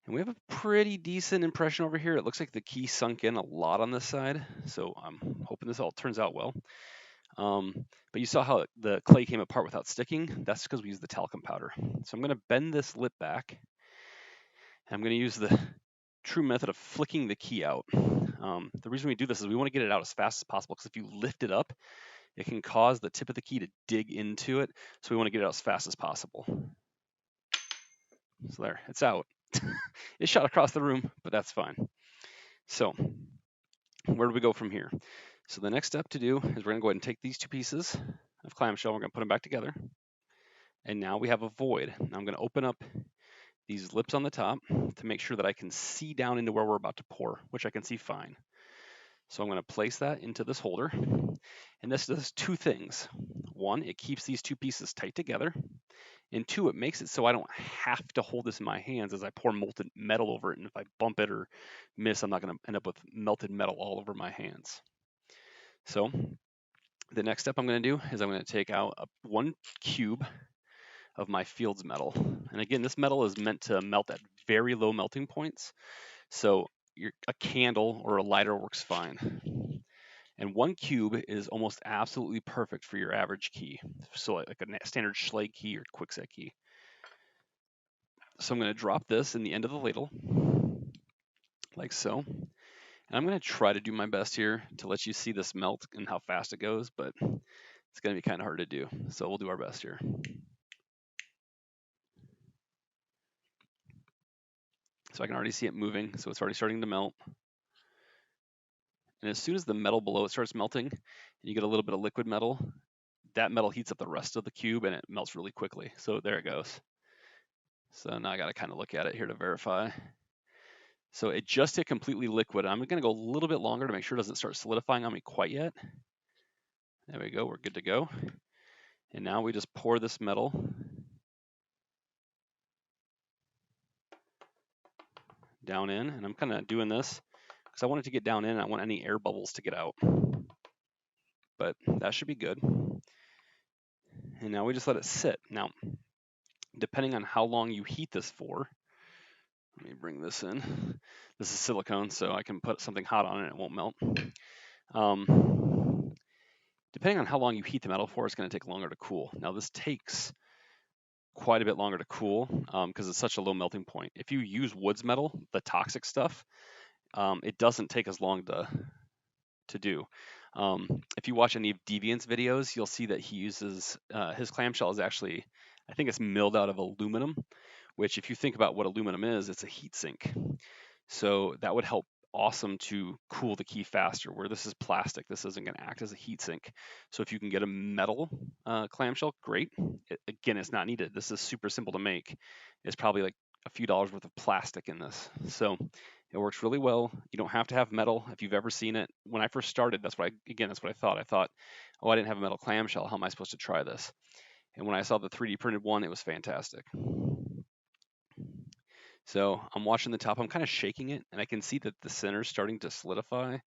And we have a pretty decent impression over here. It looks like the key sunk in a lot on this side, so I'm hoping this all turns out well. But you saw how the clay came apart without sticking. That's because we used the talcum powder. So I'm going to bend this lip back. And I'm going to use the true method of flicking the key out. The reason we do this is we want to get it out as fast as possible, because if you lift it up, it can cause the tip of the key to dig into it. So we want to get it out as fast as possible. So there, it's out. It shot across the room, but that's fine. So where do we go from here? So the next step to do is we're going to go ahead and take these two pieces of clamshell, we're going to put them back together. And now we have a void. Now I'm going to open up these lips on the top to make sure that I can see down into where we're about to pour, which I can see fine. So I'm going to place that into this holder. And this does two things. One, it keeps these two pieces tight together. And two, it makes it so I don't have to hold this in my hands as I pour molten metal over it. And if I bump it or miss, I'm not going to end up with melted metal all over my hands. So The next step I'm going to do is I'm going to take out 1 cube of my Fields metal. And again, this metal is meant to melt at very low melting points. So a candle or a lighter works fine. And 1 cube is almost absolutely perfect for your average key. So like a standard Schlage key or Kwikset key. So I'm going to drop this in the end of the ladle, like so. And I'm going to try to do my best here to let you see this melt and how fast it goes, but it's going to be kind of hard to do. So we'll do our best here. So I can already see it moving. So it's already starting to melt. And as soon as the metal below it starts melting, and you get a little bit of liquid metal, that metal heats up the rest of the cube and it melts really quickly. So there it goes. So now I got to kind of look at it here to verify. So it just hit completely liquid. I'm going to go a little bit longer to make sure it doesn't start solidifying on me quite yet. There we go. We're good to go. And now we just pour this metal down in. And I'm kind of doing this because I want it to get down in. And I want any air bubbles to get out. But that should be good. And now we just let it sit. Now, depending on how long you heat this for, let me bring this in. This is silicone, so I can put something hot on it and it won't melt. Depending on how long you heat the metal for, it's going to take longer to cool. Now, this takes quite a bit longer to cool because it's such a low melting point. If you use Woods metal, the toxic stuff, it doesn't take as long to do. If you watch any of Deviant's videos, you'll see that he uses his clamshell is actually, I think it's milled out of aluminum, which if you think about what aluminum is, it's a heat sink. So that would help awesome to cool the key faster. Where this is plastic, this isn't going to act as a heat sink. So if you can get a metal clamshell, great. Again, it's not needed. This is super simple to make. It's probably like a few dollars worth of plastic in this. So it works really well. You don't have to have metal. If you've ever seen it, when I first started, that's what I thought. I thought, oh, I didn't have a metal clamshell. How am I supposed to try this? And when I saw the 3D printed one, it was fantastic. So I'm watching the top, I'm kind of shaking it, and I can see that the center is starting to solidify,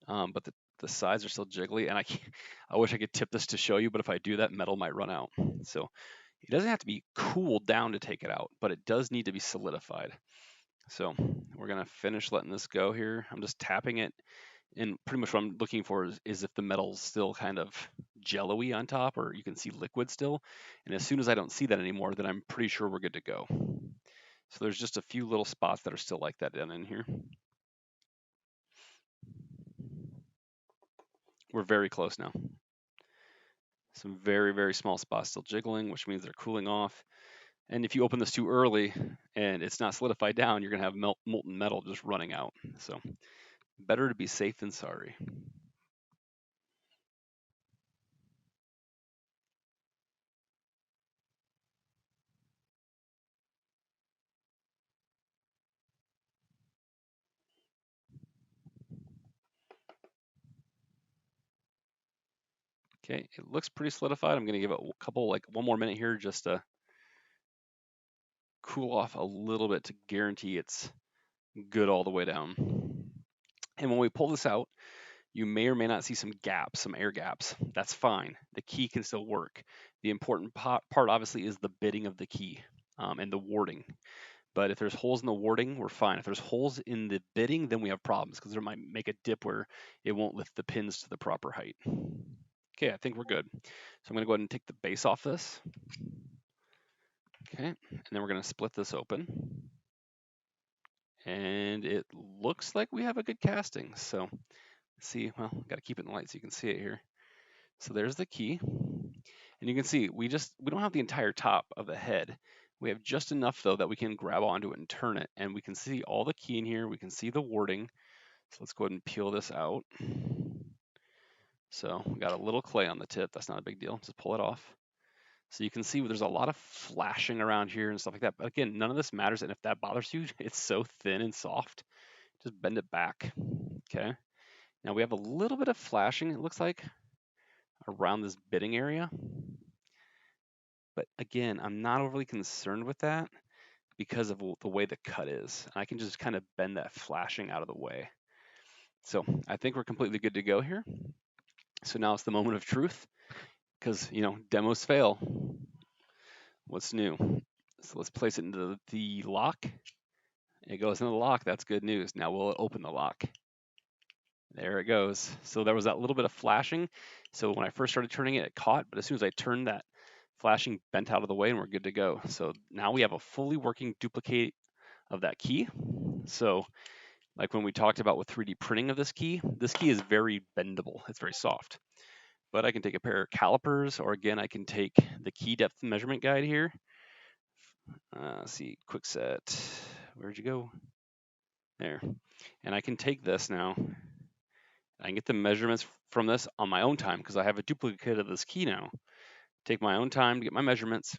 but the sides are still jiggly, and I wish I could tip this to show you, but if I do that, metal might run out. So it doesn't have to be cooled down to take it out, but it does need to be solidified. So we're gonna finish letting this go here. I'm just tapping it, and pretty much what I'm looking for is if the metal's still kind of jello-y on top, or you can see liquid still. And as soon as I don't see that anymore, then I'm pretty sure we're good to go. So there's just a few little spots that are still like that down in here. We're very close now. Some very, very small spots still jiggling, which means they're cooling off. And if you open this too early and it's not solidified down, you're going to have molten metal just running out. So better to be safe than sorry. Okay, it looks pretty solidified. I'm going to give it a couple, like 1 more minute here just to cool off a little bit to guarantee it's good all the way down. And when we pull this out, you may or may not see some gaps, some air gaps. That's fine. The key can still work. The important part obviously is the bitting of the key and the warding. But if there's holes in the warding, we're fine. If there's holes in the bitting, then we have problems because there might make a dip where it won't lift the pins to the proper height. Okay, I think we're good. So I'm going to go ahead and take the base off this. Okay, and then we're going to split this open. And it looks like we have a good casting. So let's see, well, got to keep it in the light so you can see it here. So there's the key. And you can see we don't have the entire top of the head. We have just enough though that we can grab onto it and turn it. And we can see all the key in here. We can see the warding. So let's go ahead and peel this out. So we got a little clay on the tip. That's not a big deal. Just pull it off. So you can see there's a lot of flashing around here and stuff like that. But again, none of this matters. And if that bothers you, it's so thin and soft. Just bend it back. Okay. Now we have a little bit of flashing, it looks like, around this bitting area. But again, I'm not overly concerned with that because of the way the cut is. I can just kind of bend that flashing out of the way. So I think we're completely good to go here. So now it's the moment of truth, because demos fail. What's new? So let's place it into the lock. It goes into the lock. That's good news. Now we'll open the lock. There it goes. So there was that little bit of flashing. So when I first started turning it, it caught, but as soon as I turned, that flashing bent out of the way and we're good to go. So now we have a fully working duplicate of that key. So like when we talked about with 3D printing of this key is very bendable. It's very soft. But I can take a pair of calipers, or again, I can take the key depth measurement guide here. Let's see, quick set. Where'd you go? There. And I can take this now. I can get the measurements from this on my own time because I have a duplicate of this key now. Take my own time to get my measurements.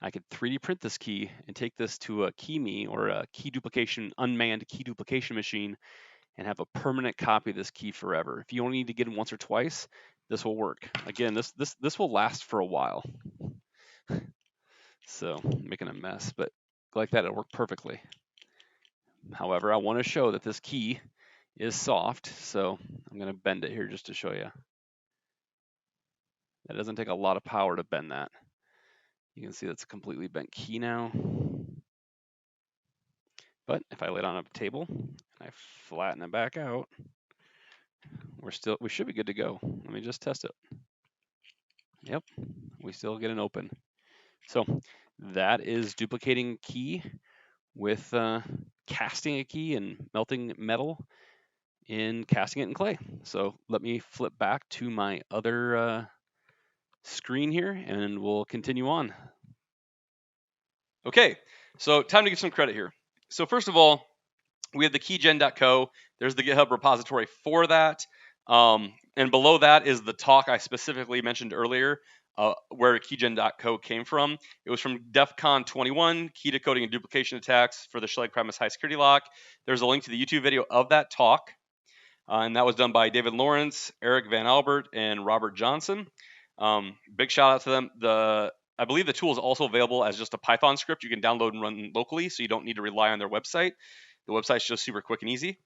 I could 3D print this key and take this to a KeyMe or a key duplication, unmanned key duplication machine, and have a permanent copy of this key forever. If you only need to get it once or twice, this will work. Again, this will last for a while. So I'm making a mess, but like that, it'll work perfectly. However, I want to show that this key is soft, so I'm going to bend it here just to show you. That doesn't take a lot of power to bend that. You can see that's a completely bent key now. But if I lay it on a table and I flatten it back out, we should be good to go. Let me just test it. Yep, we still get an open. So that is duplicating key with casting a key and melting metal in casting it in clay. So let me flip back to my other screen here and we'll continue on. Okay, so time to give some credit here. So first of all, we have the keygen.co. There's the GitHub repository for that. And below that is the talk I specifically mentioned earlier, where keygen.co came from. It was from DEFCON 21, key decoding and duplication attacks for the Schlage Primus high security lock. There's a link to the YouTube video of that talk. And that was done by David Lawrence, Eric Van Albert, and Robert Johnson. Big shout out to them. I believe the tool is also available as just a Python script you can download and run locally, so you don't need to rely on their website. The website's just super quick and easy.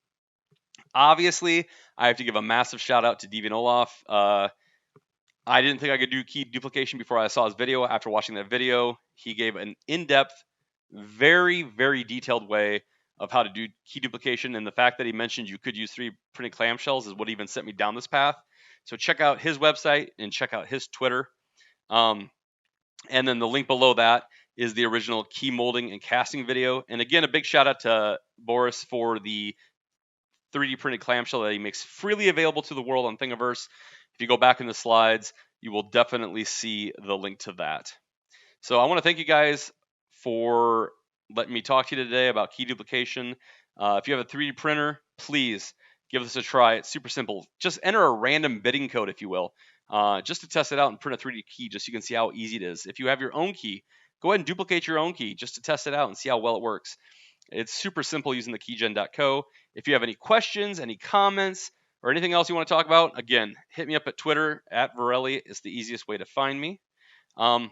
Obviously, I have to give a massive shout out to Deviant Olaf. I didn't think I could do key duplication before I saw his video. After watching that video, he gave an in-depth, very, very detailed way of how to do key duplication. And the fact that he mentioned you could use 3D printed clamshells is what even sent me down this path. So check out his website and check out his Twitter. And then the link below that is the original key molding and casting video. And again, a big shout out to Boris for the 3D printed clamshell that he makes freely available to the world on Thingiverse. If you go back in the slides, you will definitely see the link to that. So I want to thank you guys for letting me talk to you today about key duplication. If you have a 3D printer, please give this a try. It's super simple. Just enter a random bidding code, if you will, just to test it out and print a 3D key, just so you can see how easy it is. If you have your own key, go ahead and duplicate your own key just to test it out and see how well it works. It's super simple using the keygen.co. If you have any questions, any comments, or anything else you want to talk about, again, hit me up at Twitter, at Varelli. It's the easiest way to find me. And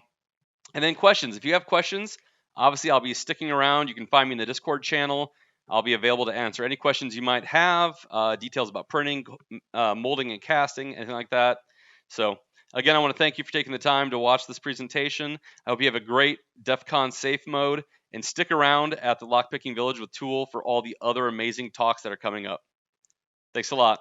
then questions. If you have questions, obviously I'll be sticking around. You can find me in the Discord channel. I'll be available to answer any questions you might have, details about printing, molding and casting, anything like that. So again, I want to thank you for taking the time to watch this presentation. I hope you have a great DEFCON safe mode, and stick around at the Lockpicking Village with TOOOL for all the other amazing talks that are coming up. Thanks a lot.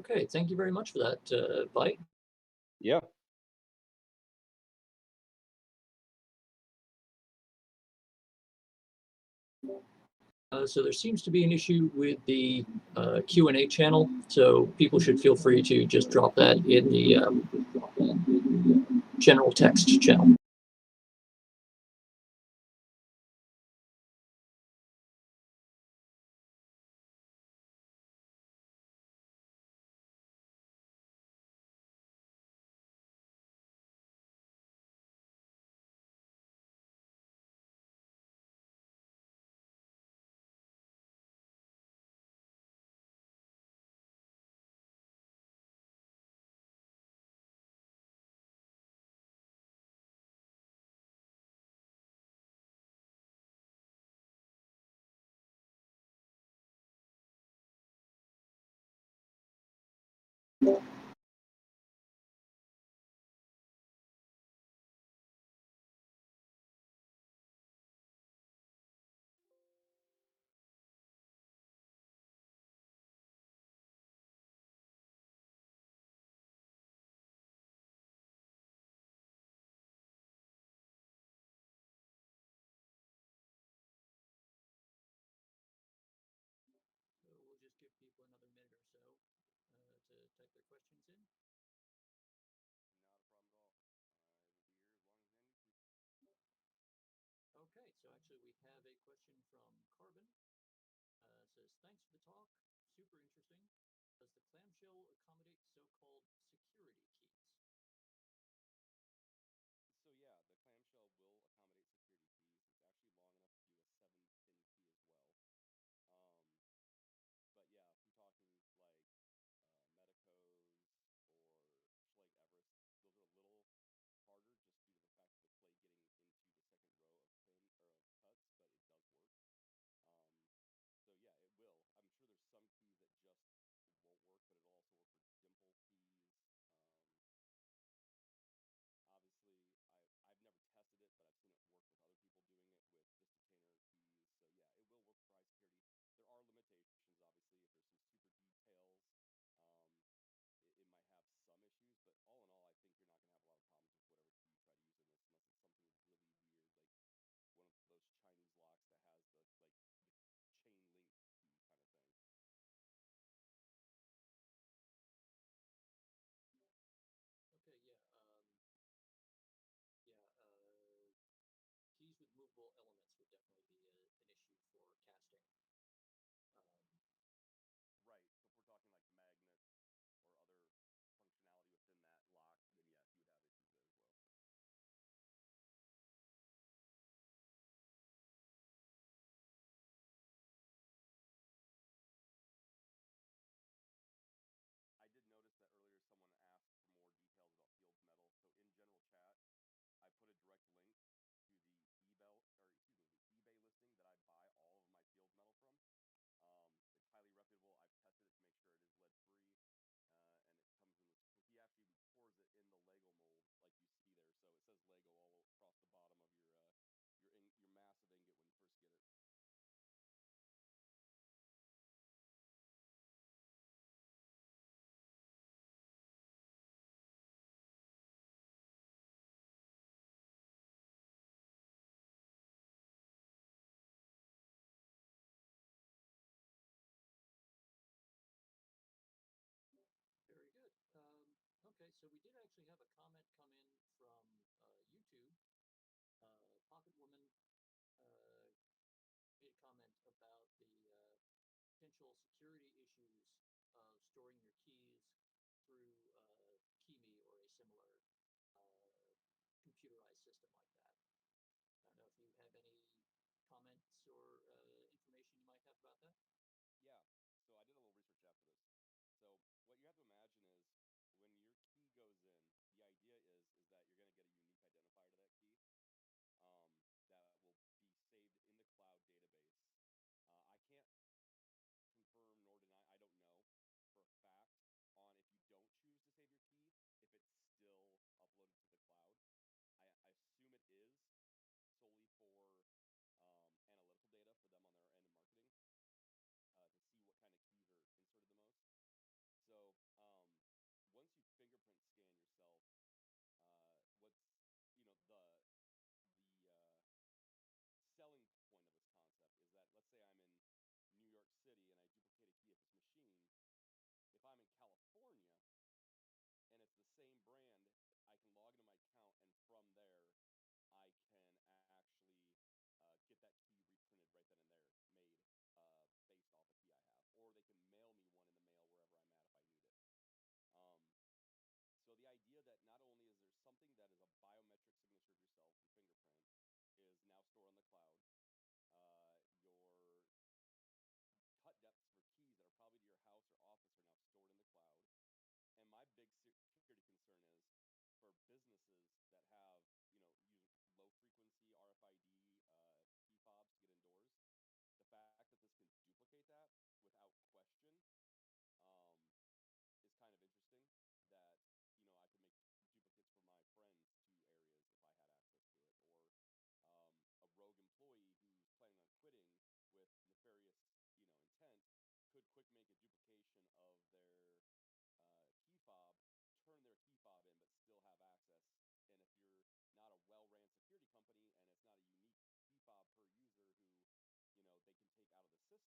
Okay, thank you very much for that, Bite. Yeah. So there seems to be an issue with the Q&A channel, so people should feel free to just drop that in the general text channel. So we'll just give people another minute or so to type their questions in. Okay, so actually we have a question from Carbon. Says, thanks for the talk, super interesting. Does the clamshell accommodate so-called security keys? So yeah, the clamshell will accommodate security keys. It's actually long enough to do a 7-pin key as well. But yeah, if you're talking like Medicos or Schlage Everest, those are a little harder just due to the fact of the clay getting into the second row of pin or of cuts, but it does work. So yeah, it will. I'm sure there's some keys that just won't work, but it'll also work for dimple keys. Obviously, I've never tested it, but I've seen it work with other people doing it with just retainer keys. So yeah, it will work for high security. There are limitations, obviously, if there's some super details. Um, it might have some issues, but all in all, I think you're not going to have a lot of problems with whatever key you try to use in this, unless it's something really weird, like one of those Chinese locks that has the chain link key kind of thing. Okay, yeah. Keys with movable elements would definitely be an issue for casting. Right. So if we're talking like magnets or other functionality within that lock, then yes, you would have issues there as well. I did notice that earlier someone asked for more details about Fields Metal. So in general chat, I put a direct link to the eBay listing that I buy all of my Fields Metal from. It's highly reputable. I've tested it to make sure it is lead free, and it comes in this. He actually pours it in the Lego mold like you see there, so it says Lego all across the bottom of your massive ingot when you first get it. Very good. Okay, so we did actually have a comment come in from YouTube. Pocket Woman made a comment about the potential security issues of storing your keys through KeyMe or a similar computerized system like that. I don't know if you have any comments or information you might have about that. Yeah. So I did a little research after this. So what you have to imagine is when your key goes in, the idea is that you're going to get a unique identifier to that key, that will be saved in the cloud database. I can't confirm nor deny. I don't know for a fact on if you don't choose to save your key, if it's still uploaded to the cloud. I assume it is solely for analytical data for them on their end in marketing, to see what and from there, I can actually get that key reprinted right then and there, made based off a key I have, or they can mail me one in the mail wherever I'm at if I need it. So the idea that not only is there something that is a biometric signature of yourself, your fingerprint, is now stored on the cloud. Your cut depths for keys that are probably to your house or office are now stored in the cloud. And my big security concern is for businesses that have, use low frequency RFID key fobs to get indoors. The fact that this can duplicate that without question is kind of interesting. That I could make duplicates for my friends to areas if I had access to it, or a rogue employee who's planning on quitting with nefarious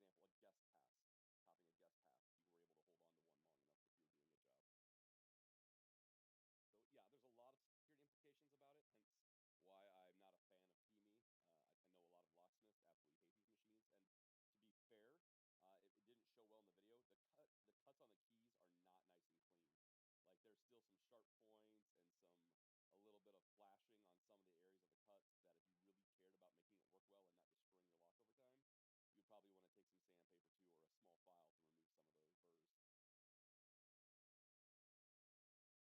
intent could quick make a duplication of their key fob, turn their key fob in, but still have access. And if you're not a well-ran security company and it's not a unique key fob per user who they can take out of the system, then that's a problem. Or for example, a guest pass, copying a guest pass, if you were able to hold on to one long enough if you were doing a job. So yeah, there's a lot of security implications about it, hence why I'm not a fan of KeyMe. I know a lot of locksmiths absolutely hate these machines, and to be fair, it didn't show well in the video. The cuts on the keys are not nice and clean. Like there's still some sharp points and a little bit of flashing on some of the areas of the cut that if you really cared about making it work well and not destroying your lock over time, you'd probably want to take some sandpaper too, or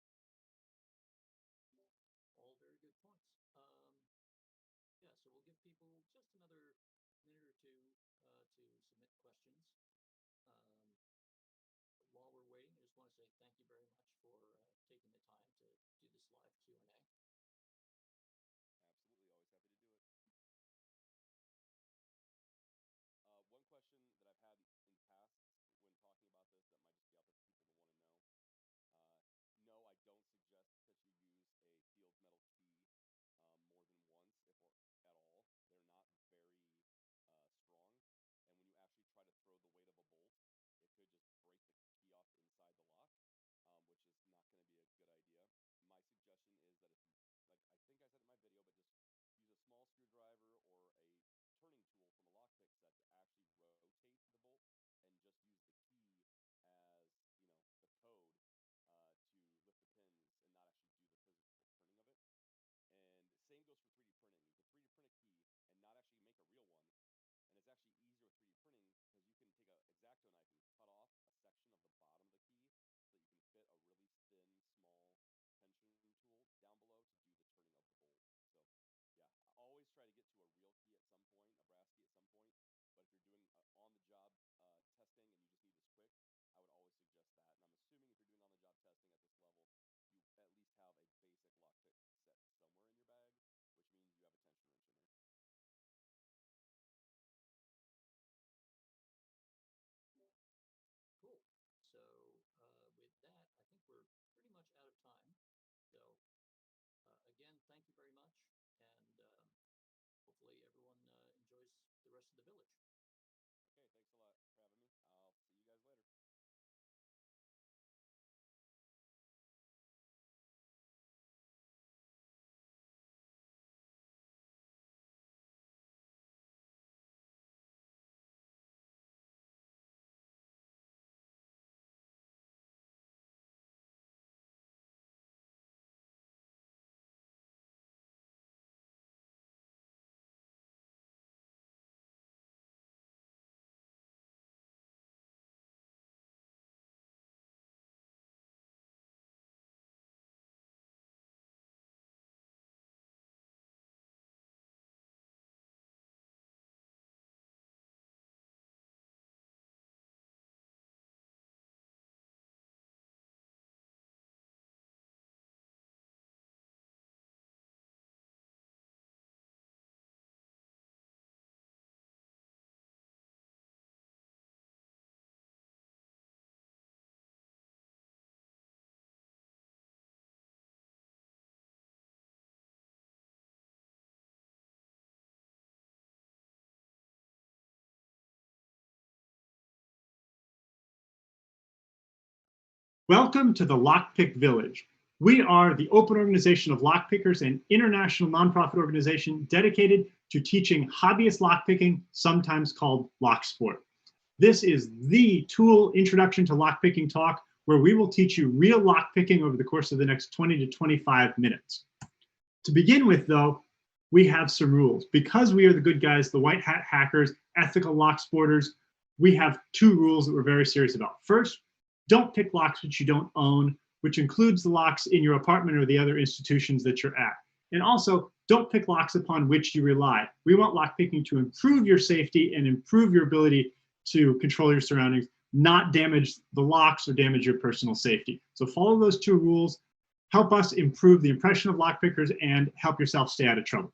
a small file to remove some of those burrs. All very good points. Yeah, so we'll give people just another minute or two to submit questions. While we're waiting, I just want to say thank you very much for taking the time to do this live Q&A. Absolutely, always happy to do it. One question that I've had in past when talking about this that might just be out there for people to want to know. No, I don't suggest that you use a sealed metal key more than once, if or at all. They're not very strong, and when you actually try to throw the weight of a bolt, it could just break the key off inside the lock, which is not going to be a good idea. My suggestion is that if you, like I think I said in my video, but just use a small screwdriver or a turning tool from a lockpick set to actually rotate the bolt, and just use the key as the code to lift the pins and not actually do the physical turning of it. And same goes for 3D printing. You can 3D print a key and not actually make a real one. And it's actually easier with 3D printing because you can take an X-Acto knife and cut off a section of the bottom of the key so that you can fit a really thin, small tension tool down below to do the turning of the bolt. So yeah, I always try to get to a real key at some point, a brass key at some point. But if you're doing on-the-job testing and you just need this quick, I would always suggest that. And I'm assuming if you're doing on-the-job testing at this level, you at least have a basic lockpick set somewhere in your bag, which means you have a tension wrench in there. Cool. So with that, I think we're pretty much out of time. So again, thank you very much, and hopefully everyone enjoys the rest of the village. Okay, thanks a lot for having me. I'll see you guys later. Welcome to the Lockpick Village. We are the Open Organization of Lockpickers, an international nonprofit organization dedicated to teaching hobbyist lockpicking, sometimes called lock sport. This is the TOOOL Introduction to Lockpicking talk, where we will teach you real lockpicking over the course of the next 20 to 25 minutes. To begin with, though, we have some rules. Because we are the good guys, the white hat hackers, ethical lock sporters, we have 2 rules that we're very serious about. First, don't pick locks which you don't own, which includes the locks in your apartment or the other institutions that you're at. And also, don't pick locks upon which you rely. We want lockpicking to improve your safety and improve your ability to control your surroundings, not damage the locks or damage your personal safety. So follow those 2 rules, help us improve the impression of lockpickers, and help yourself stay out of trouble.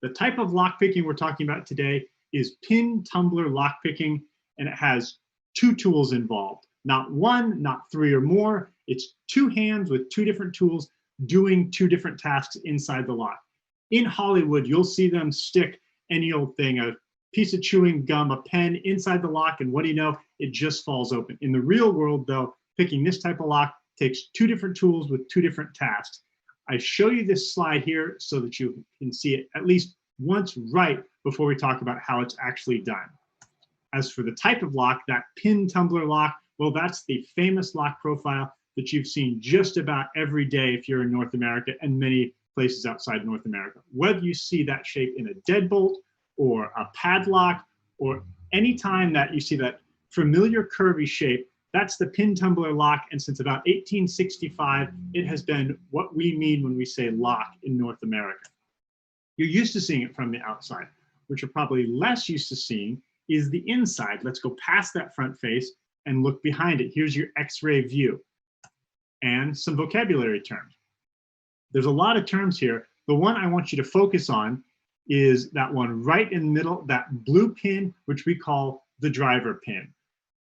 The type of lockpicking we're talking about today is pin tumbler lockpicking, and it has 2 tools involved. Not 1, not 3 or more. It's 2 hands with 2 different tools doing 2 different tasks inside the lock. In Hollywood, you'll see them stick any old thing, a piece of chewing gum, a pen inside the lock, and what do you know? It just falls open. In the real world, though, picking this type of lock takes 2 different tools with 2 different tasks. I show you this slide here so that you can see it at least once right before we talk about how it's actually done. As for the type of lock, that pin tumbler lock, well, that's the famous lock profile that you've seen just about every day if you're in North America and many places outside North America. Whether you see that shape in a deadbolt or a padlock, or any time that you see that familiar curvy shape, that's the pin tumbler lock. And since about 1865, it has been what we mean when we say lock in North America. You're used to seeing it from the outside. What you're probably less used to seeing is the inside. Let's go past that front face and look behind it. Here's your X-ray view and some vocabulary terms. There's a lot of terms here. The one I want you to focus on is that one right in the middle, that blue pin, which we call the driver pin.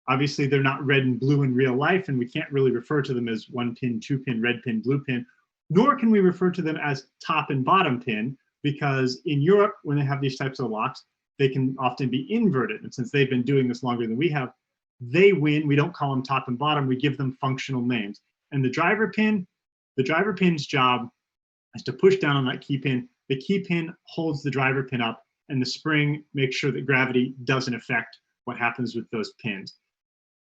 Obviously, they're not red and blue in real life, and we can't really refer to them as 1 pin, 2 pin, red pin, blue pin, nor can we refer to them as top and bottom pin, because in Europe, when they have these types of locks, they can often be inverted. And since they've been doing this longer than we have, they win. We don't call them top and bottom. We give them functional names. And the driver pin's job is to push down on that key pin. The key pin holds the driver pin up, and the spring makes sure that gravity doesn't affect what happens with those pins.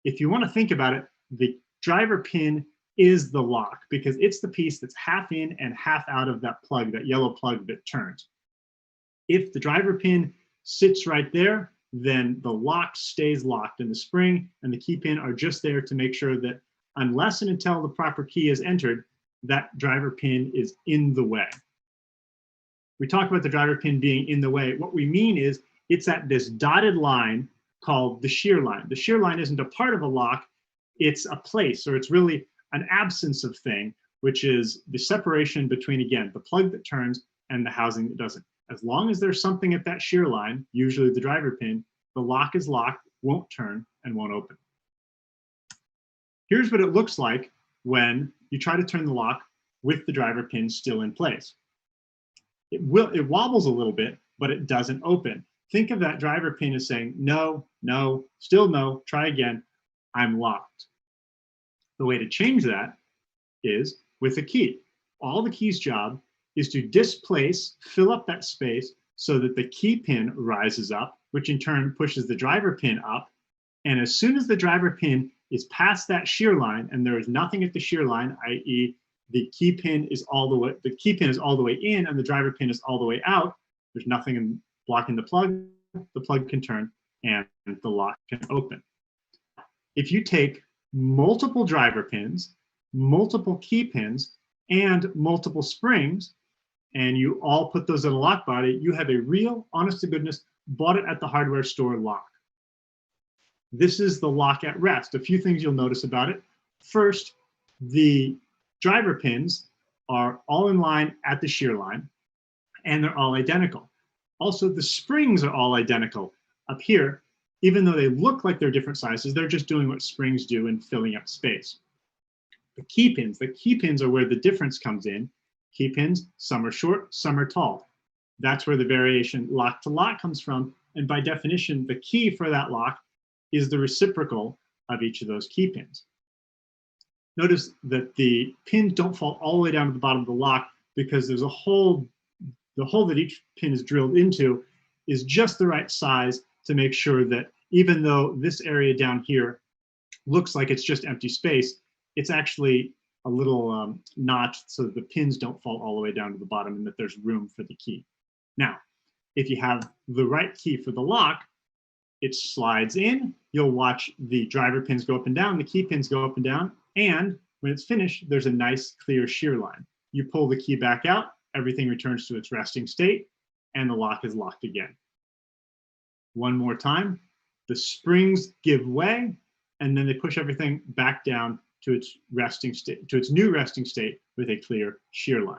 If you want to think about it, the driver pin is the lock because it's the piece that's half in and half out of that plug, that yellow plug that turns. If the driver pin sits right there, then the lock stays locked, and the spring and the key pin are just there to make sure that unless and until the proper key is entered, that driver pin is in the way. We talk about the driver pin being in the way. What we mean is it's at this dotted line called the shear line. The shear line isn't a part of a lock, it's a place, or it's really an absence of thing, which is the separation between, again, the plug that turns and the housing that doesn't. As long as there's something at that shear line, usually the driver pin, the lock is locked, won't turn, and won't open. Here's what it looks like when you try to turn the lock with the driver pin still in place. It wobbles a little bit, but it doesn't open. Think of that driver pin as saying, no, no, still no, try again, I'm locked. The way to change that is with a key. All the key's job is to displace, fill up that space so that the key pin rises up, which in turn pushes the driver pin up. And as soon as the driver pin is past that shear line and there is nothing at the shear line, i.e. the key pin is all the way in and the driver pin is all the way out, there's nothing blocking the plug can turn and the lock can open. If you take multiple driver pins, multiple key pins, and multiple springs, and you all put those in a lock body, you have a real, honest to goodness, bought it at the hardware store lock. This is the lock at rest. A few things you'll notice about it. First, the driver pins are all in line at the shear line, and they're all identical. Also, the springs are all identical. Up here, even though they look like they're different sizes, they're just doing what springs do in filling up space. The key pins are where the difference comes in. Key pins, some are short, some are tall. That's where the variation lock to lock comes from. And by definition, the key for that lock is the reciprocal of each of those key pins. Notice that the pins don't fall all the way down to the bottom of the lock because there's a hole. The hole that each pin is drilled into is just the right size to make sure that even though this area down here looks like it's just empty space, it's actually a little notch so that the pins don't fall all the way down to the bottom and that there's room for the key. Now, if you have the right key for the lock, it slides in, you'll watch the driver pins go up and down, the key pins go up and down, and when it's finished, there's a nice clear shear line. You pull the key back out, everything returns to its resting state, and the lock is locked again. One more time, the springs give way, and then they push everything back down to its resting state, to its new resting state with a clear shear line.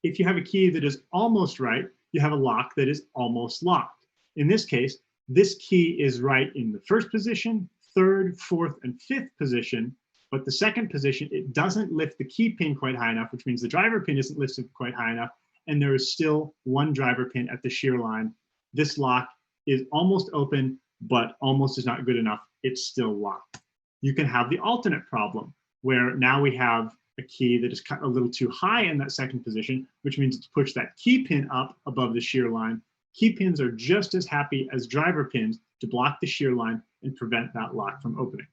If you have a key that is almost right, you have a lock that is almost locked. In this case, this key is right in the first position, third, fourth, and fifth position, but the second position, it doesn't lift the key pin quite high enough, which means the driver pin isn't lifted quite high enough, and there is still one driver pin at the shear line. This lock is almost open, but almost is not good enough. It's still locked. You can have the alternate problem, where now we have a key that is cut a little too high in that second position, which means it's pushed that key pin up above the shear line. Key pins are just as happy as driver pins to block the shear line and prevent that lock from opening.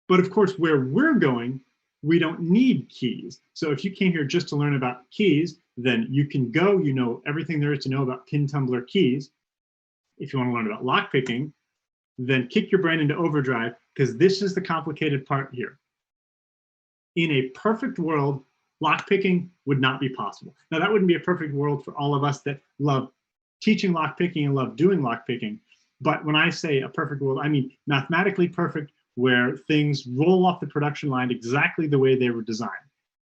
But of course, where we're going, we don't need keys. So if you came here just to learn about keys, then you can go, you know everything there is to know about pin tumbler keys. If you want to learn about lockpicking, then kick your brain into overdrive, because this is the complicated part here. In a perfect world, lockpicking would not be possible. Now, that wouldn't be a perfect world for all of us that love teaching lockpicking and love doing lockpicking. But when I say a perfect world, I mean mathematically perfect, where things roll off the production line exactly the way they were designed.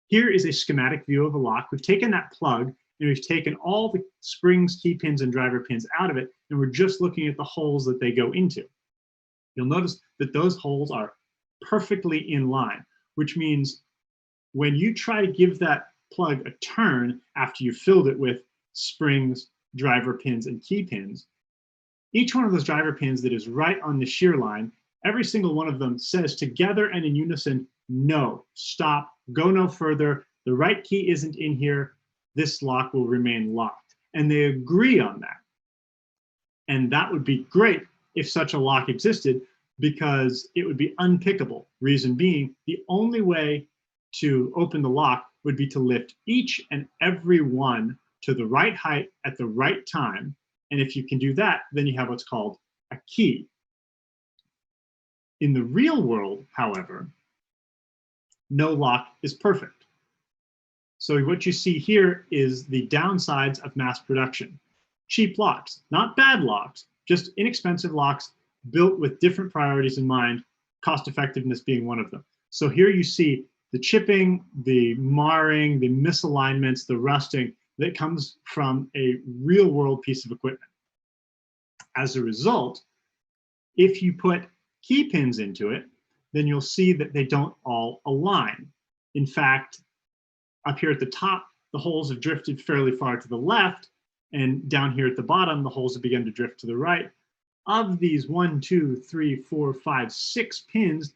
Here is a schematic view of a lock. We've taken that plug and we've taken all the springs, key pins, and driver pins out of it, and we're just looking at the holes that they go into. You'll notice that those holes are perfectly in line, which means when you try to give that plug a turn after you filled it with springs, driver pins, and key pins, each one of those driver pins that is right on the shear line, every single one of them says together and in unison, no, stop, go no further, the right key isn't in here, this lock will remain locked. And they agree on that. And that would be great if such a lock existed, because it would be unpickable. Reason being, the only way to open the lock would be to lift each and every one to the right height at the right time. And if you can do that, then you have what's called a key. In the real world, however, no lock is perfect. So what you see here is the downsides of mass production. Cheap locks, not bad locks, just inexpensive locks built with different priorities in mind, cost effectiveness being one of them. So here you see the chipping, the marring, the misalignments, the rusting that comes from a real world piece of equipment. As a result, if you put key pins into it, then you'll see that they don't all align. In fact, up here at the top, the holes have drifted fairly far to the left, and down here at the bottom, the holes have begun to drift to the right. Of these 1, 2, 3, 4, 5, 6 pins,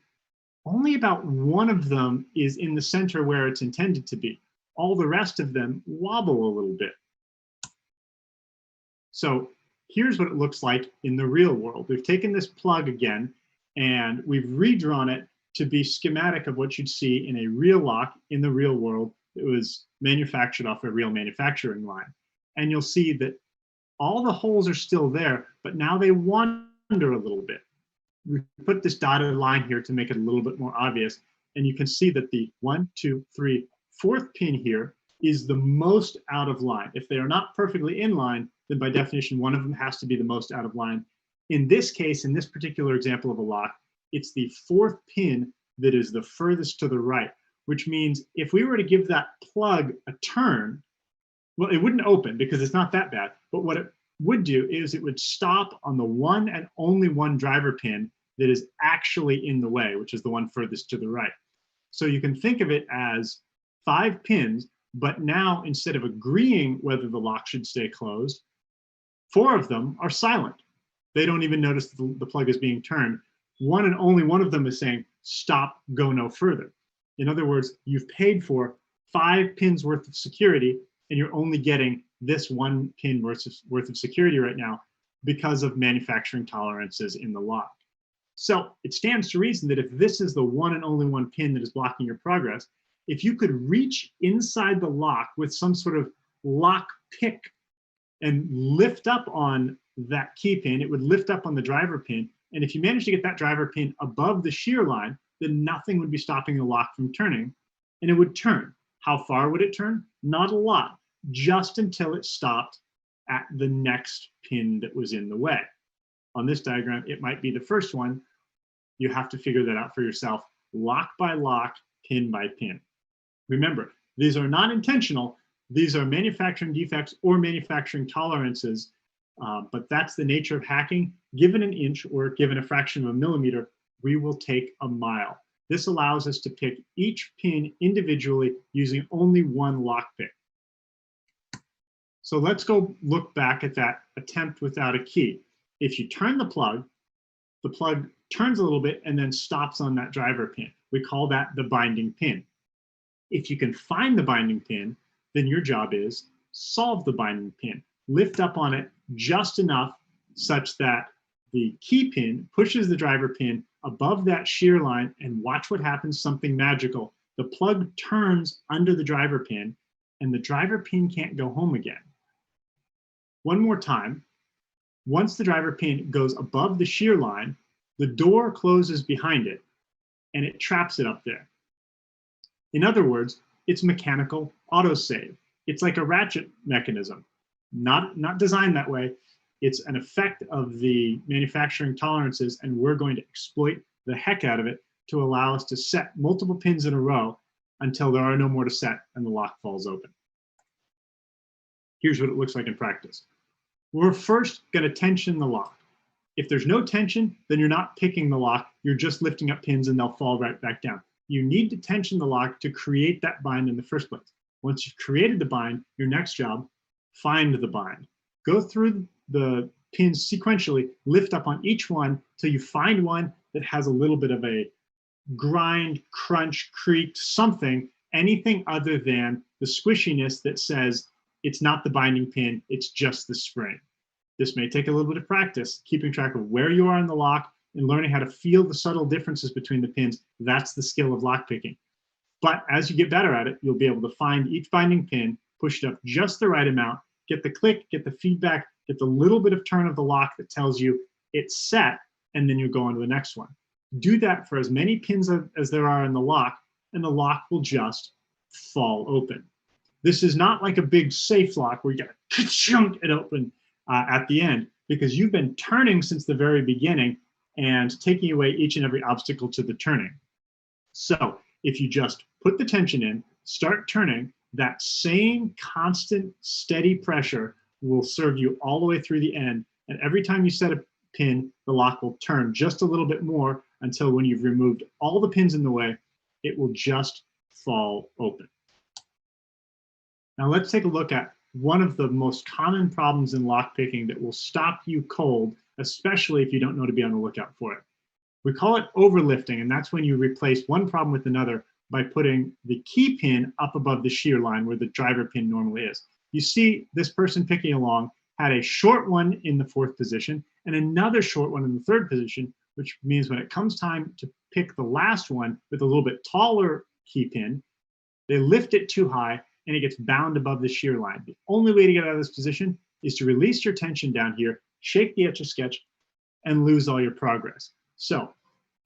only about one of them is in the center where it's intended to be. All the rest of them wobble a little bit. So here's what it looks like in the real world. We've taken this plug again, and we've redrawn it to be schematic of what you'd see in a real lock in the real world that was manufactured off a real manufacturing line. And you'll see that all the holes are still there, but now they wander a little bit. We put this dotted line here to make it a little bit more obvious. And you can see that the 1, 2, 3, 4th pin here is the most out of line. If they are not perfectly in line, then by definition, one of them has to be the most out of line. In this case, in this particular example of a lock, it's the 4th pin that is the furthest to the right, which means if we were to give that plug a turn, well, it wouldn't open because it's not that bad, but what it would do is it would stop on the one and only one driver pin that is actually in the way, which is the one furthest to the right. So you can think of it as 5 pins, but now instead of agreeing whether the lock should stay closed, 4 of them are silent. They don't even notice the plug is being turned. One and only one of them is saying, stop, go no further. In other words, you've paid for 5 pins worth of security, and you're only getting this 1 pin worth of security right now because of manufacturing tolerances in the lock. So it stands to reason that if this is the one and only 1 pin that is blocking your progress, if you could reach inside the lock with some sort of lock pick and lift up on that key pin, it would lift up on the driver pin. And if you manage to get that driver pin above the shear line, then nothing would be stopping the lock from turning, and it would turn. How far would it turn? Not a lot, just until it stopped at the next pin that was in the way. On this diagram, it might be the first one. You have to figure that out for yourself, lock by lock, pin by pin. Remember, these are not intentional. These are manufacturing defects or manufacturing tolerances, but that's the nature of hacking. Given an inch or given a fraction of a millimeter, we will take a mile. This allows us to pick each pin individually using only one lockpick. So let's go look back at that attempt without a key. If you turn the plug turns a little bit and then stops on that driver pin. We call that the binding pin. If you can find the binding pin, then your job is solve the binding pin. Lift up on it just enough such that the key pin pushes the driver pin above that shear line, and watch what happens, something magical. The plug turns under the driver pin and the driver pin can't go home again. One more time. Once the driver pin goes above the shear line, the door closes behind it and it traps it up there. In other words, it's mechanical autosave. It's like a ratchet mechanism, not designed that way. It's an effect of the manufacturing tolerances, and we're going to exploit the heck out of it to allow us to set multiple pins in a row until there are no more to set and the lock falls open. Here's what it looks like in practice. We're first going to tension the lock. If there's no tension, then you're not picking the lock, you're just lifting up pins and they'll fall right back down. You need to tension the lock to create that bind in the first place. Once you've created the bind, your next job, find the bind. Go through the pins sequentially, lift up on each one till you find one that has a little bit of a grind, crunch, creak, something, anything other than the squishiness that says it's not the binding pin, it's just the spring. This may take a little bit of practice, keeping track of where you are in the lock and learning how to feel the subtle differences between the pins. That's the skill of lockpicking. But as you get better at it, you'll be able to find each binding pin, push it up just the right amount, get the click, get the feedback, get the little bit of turn of the lock that tells you it's set, and then you go on to the next one. Do that for as many pins as there are in the lock, and the lock will just fall open. This is not like a big safe lock where you gotta ka-chunk it open at the end, because you've been turning since the very beginning and taking away each and every obstacle to the turning. So if you just put the tension in, start turning, that same constant steady pressure will serve you all the way through the end. And every time you set a pin, the lock will turn just a little bit more until when you've removed all the pins in the way, it will just fall open. Now let's take a look at one of the most common problems in lockpicking that will stop you cold, especially if you don't know to be on the lookout for it. We call it overlifting, and that's when you replace one problem with another by putting the key pin up above the shear line where the driver pin normally is. You see this person picking along had a short one in the 4th position and another short one in the 3rd position, which means when it comes time to pick the last one with a little bit taller key pin, they lift it too high and it gets bound above the shear line. The only way to get out of this position is to release your tension down here, shake the Etch-a-Sketch, and lose all your progress. So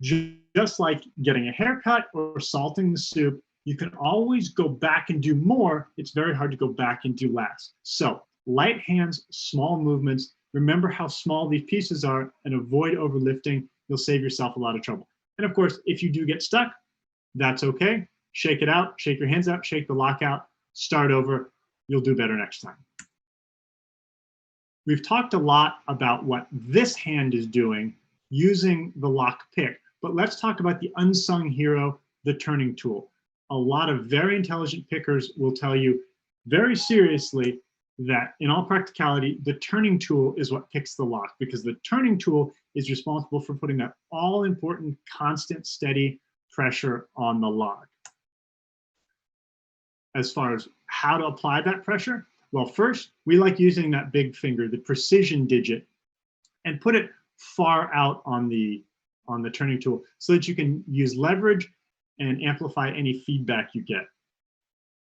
just like getting a haircut or salting the soup, you can always go back and do more. It's very hard to go back and do less. So light hands, small movements. Remember how small these pieces are and avoid overlifting. You'll save yourself a lot of trouble. And of course, if you do get stuck, that's okay. Shake it out, shake your hands out, shake the lock out, start over. You'll do better next time. We've talked a lot about what this hand is doing using the lock pick, but let's talk about the unsung hero, the turning tool. A lot of very intelligent pickers will tell you very seriously that in all practicality, the turning tool is what picks the lock, because the turning tool is responsible for putting that all important, constant, steady pressure on the lock. As far as how to apply that pressure, well, first, we like using that big finger, the precision digit, and put it far out on the turning tool so that you can use leverage and amplify any feedback you get.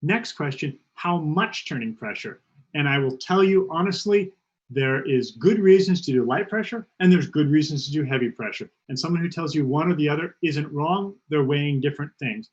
Next question, how much turning pressure? And I will tell you honestly, there is good reasons to do light pressure and there's good reasons to do heavy pressure. And someone who tells you one or the other isn't wrong, they're weighing different things.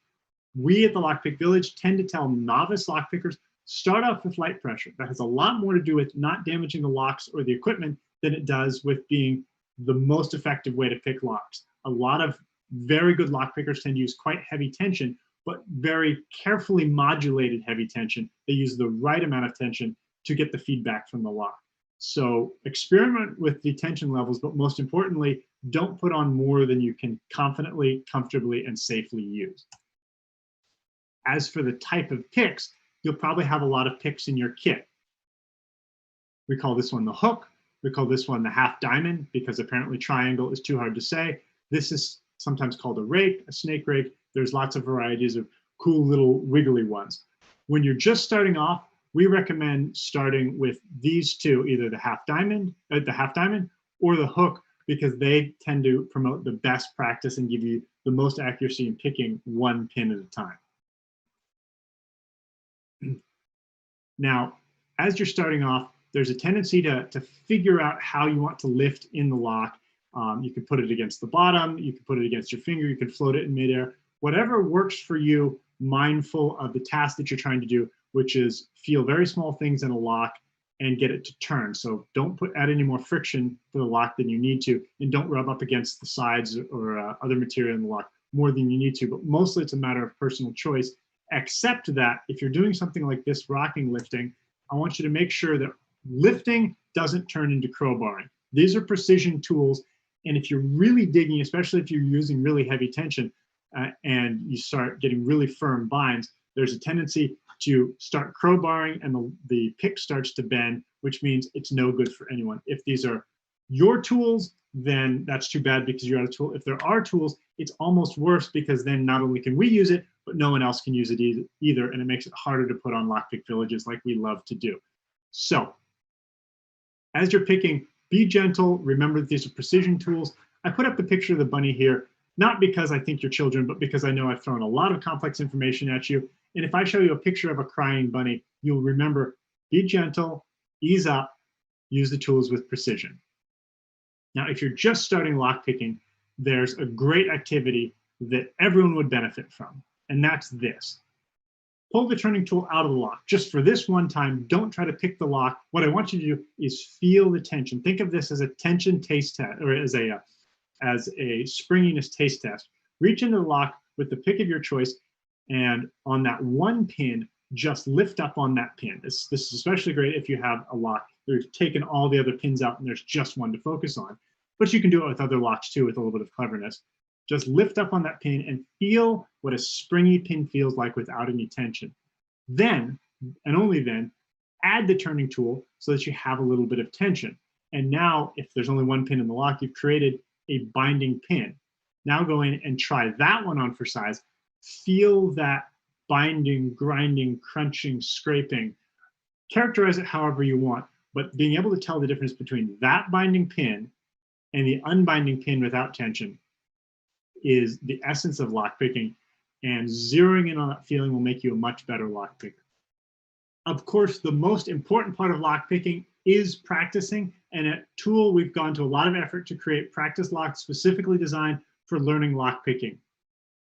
We at the Lockpick Village tend to tell novice lockpickers, start off with light pressure. That has a lot more to do with not damaging the locks or the equipment than it does with being the most effective way to pick locks. A lot of very good lockpickers tend to use quite heavy tension, but very carefully modulated heavy tension. They use the right amount of tension to get the feedback from the lock. So experiment with the tension levels, but most importantly, don't put on more than you can confidently, comfortably, and safely use. As for the type of picks, you'll probably have a lot of picks in your kit. We call this one the hook. We call this one the half diamond because apparently triangle is too hard to say. This is sometimes called a rake, a snake rake. There's lots of varieties of cool little wiggly ones. When you're just starting off, we recommend starting with these two, either the half diamond or the hook, because they tend to promote the best practice and give you the most accuracy in picking one pin at a time. Now, as you're starting off, there's a tendency to figure out how you want to lift in the lock. You can put it against the bottom, you can put it against your finger, you can float it in midair. Whatever works for you, mindful of the task that you're trying to do, which is feel very small things in a lock and get it to turn. So don't add any more friction to the lock than you need to, and don't rub up against the sides or other material in the lock more than you need to. But mostly it's a matter of personal choice, except that if you're doing something like this rocking lifting, I want you to make sure that lifting doesn't turn into crowbarring. These are precision tools, and if you're really digging, especially if you're using really heavy tension and you start getting really firm binds, there's a tendency to start crowbarring and the pick starts to bend, which means it's no good for anyone. If these are your tools, then that's too bad because you're out of tool. If there are tools, it's almost worse because then not only can we use it, but no one else can use it either, and it makes it harder to put on Lockpick Villages like we love to do. So as you're picking, be gentle. Remember that these are precision tools. I put up the picture of the bunny here, not because I think you're children, but because I know I've thrown a lot of complex information at you. And if I show you a picture of a crying bunny, you'll remember, be gentle, ease up, use the tools with precision. Now, if you're just starting lockpicking, there's a great activity that everyone would benefit from, and that's this. Pull the turning tool out of the lock. Just for this one time, don't try to pick the lock. What I want you to do is feel the tension. Think of this as a tension taste test, or as a springiness taste test. Reach into the lock with the pick of your choice, and on that one pin, just lift up on that pin. This is especially great if you have a lock. We've taken all the other pins out and there's just one to focus on. But you can do it with other locks too with a little bit of cleverness. Just lift up on that pin and feel what a springy pin feels like without any tension. Then, and only then, add the turning tool so that you have a little bit of tension. And now, if there's only one pin in the lock, you've created a binding pin. Now go in and try that one on for size. Feel that binding, grinding, crunching, scraping. Characterize it however you want, but being able to tell the difference between that binding pin and the unbinding pin without tension is the essence of lockpicking, and zeroing in on that feeling will make you a much better lockpicker. Of course, the most important part of lockpicking is practicing, and at TOOOL, we've gone to a lot of effort to create practice locks specifically designed for learning lockpicking.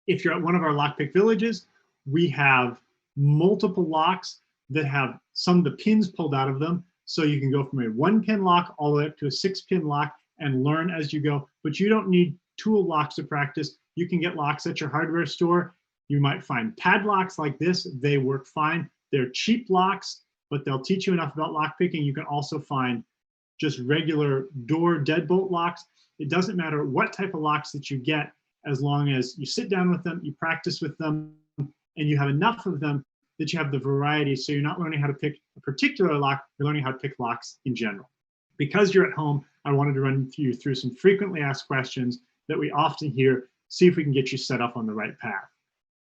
If you're at one of our Lockpick Villages, we have multiple locks that have some of the pins pulled out of them, so you can go from a 1-pin lock all the way up to a 6-pin lock and learn as you go, but you don't need TOOOL locks to practice. You can get locks at your hardware store. You might find padlocks like this. They work fine. They're cheap locks, but they'll teach you enough about lockpicking. You can also find just regular door deadbolt locks. It doesn't matter what type of locks that you get, as long as you sit down with them, you practice with them, and you have enough of them that you have the variety, so you're not learning how to pick a particular lock, you're learning how to pick locks in general. Because you're at home, I wanted to run you through some frequently asked questions that we often hear see if we can get you set up on the right path.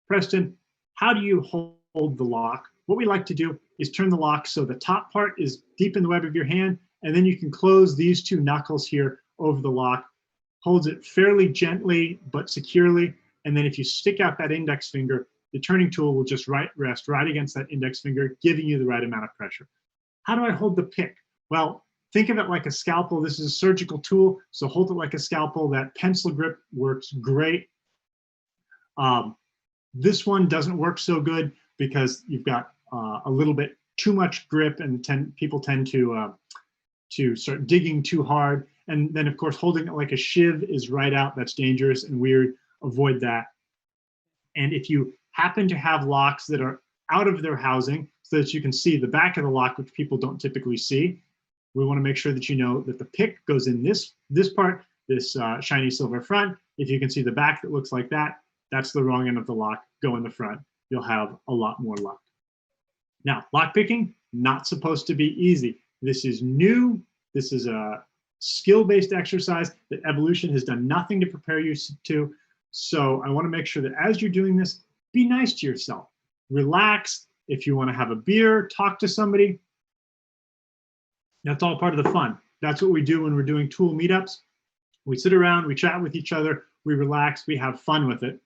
Preston, how do you hold the lock? What we like to do is turn the lock so the top part is deep in the web of your hand, and then you can close these two knuckles here over the lock. Holds it fairly gently but securely, and then if you stick out that index finger, the turning tool will just rest right against that index finger, giving you the right amount of pressure. How do I hold the pick? Well, think of it like a scalpel. This is a surgical tool, so hold it like a scalpel. That pencil grip works great. This one doesn't work so good because you've got a little bit too much grip, and people tend to start digging too hard. And then, of course, holding it like a shiv is right out. That's dangerous and weird. Avoid that. And if you happen to have locks that are out of their housing so that you can see the back of the lock, which people don't typically see, we want to make sure that you know that the pick goes in this part, this shiny silver front. If you can see the back that looks like that, that's the wrong end of the lock. Go in the front. You'll have a lot more luck. Now, lockpicking, not supposed to be easy. This is new. This is a skill-based exercise that evolution has done nothing to prepare you to. So I want to make sure that as you're doing this, be nice to yourself. Relax. If you want to have a beer, talk to somebody. That's all part of the fun. That's what we do when we're doing tool meetups. We sit around, we chat with each other, we relax, we have fun with it.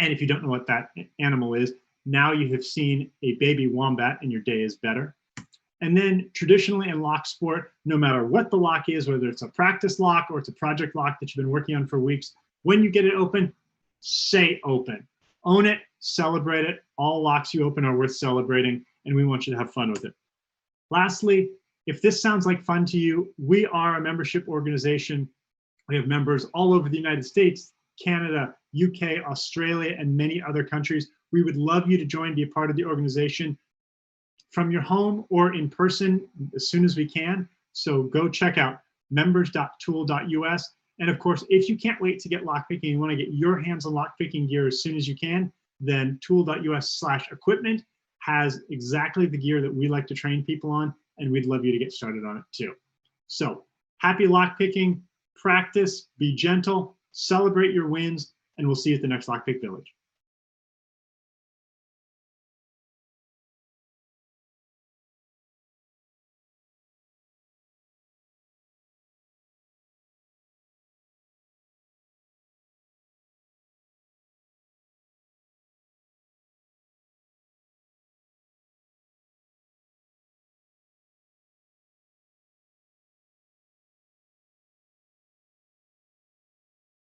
And if you don't know what that animal is, now you have seen a baby wombat and your day is better. And then traditionally in lock sport, no matter what the lock is, whether it's a practice lock or it's a project lock that you've been working on for weeks, when you get it open, say open. Own it, celebrate it. All locks you open are worth celebrating, and we want you to have fun with it. Lastly, if this sounds like fun to you, we are a membership organization. We have members all over the United States, Canada, UK, Australia, and many other countries. We would love you to join, be a part of the organization from your home or in person as soon as we can. So go check out members.toool.us. And of course, if you can't wait to get lockpicking, you want to get your hands on lockpicking gear as soon as you can, then tool.us/equipment has exactly the gear that we like to train people on, and we'd love you to get started on it too. So happy lockpicking, practice, be gentle, celebrate your wins, and we'll see you at the next Lockpick Village.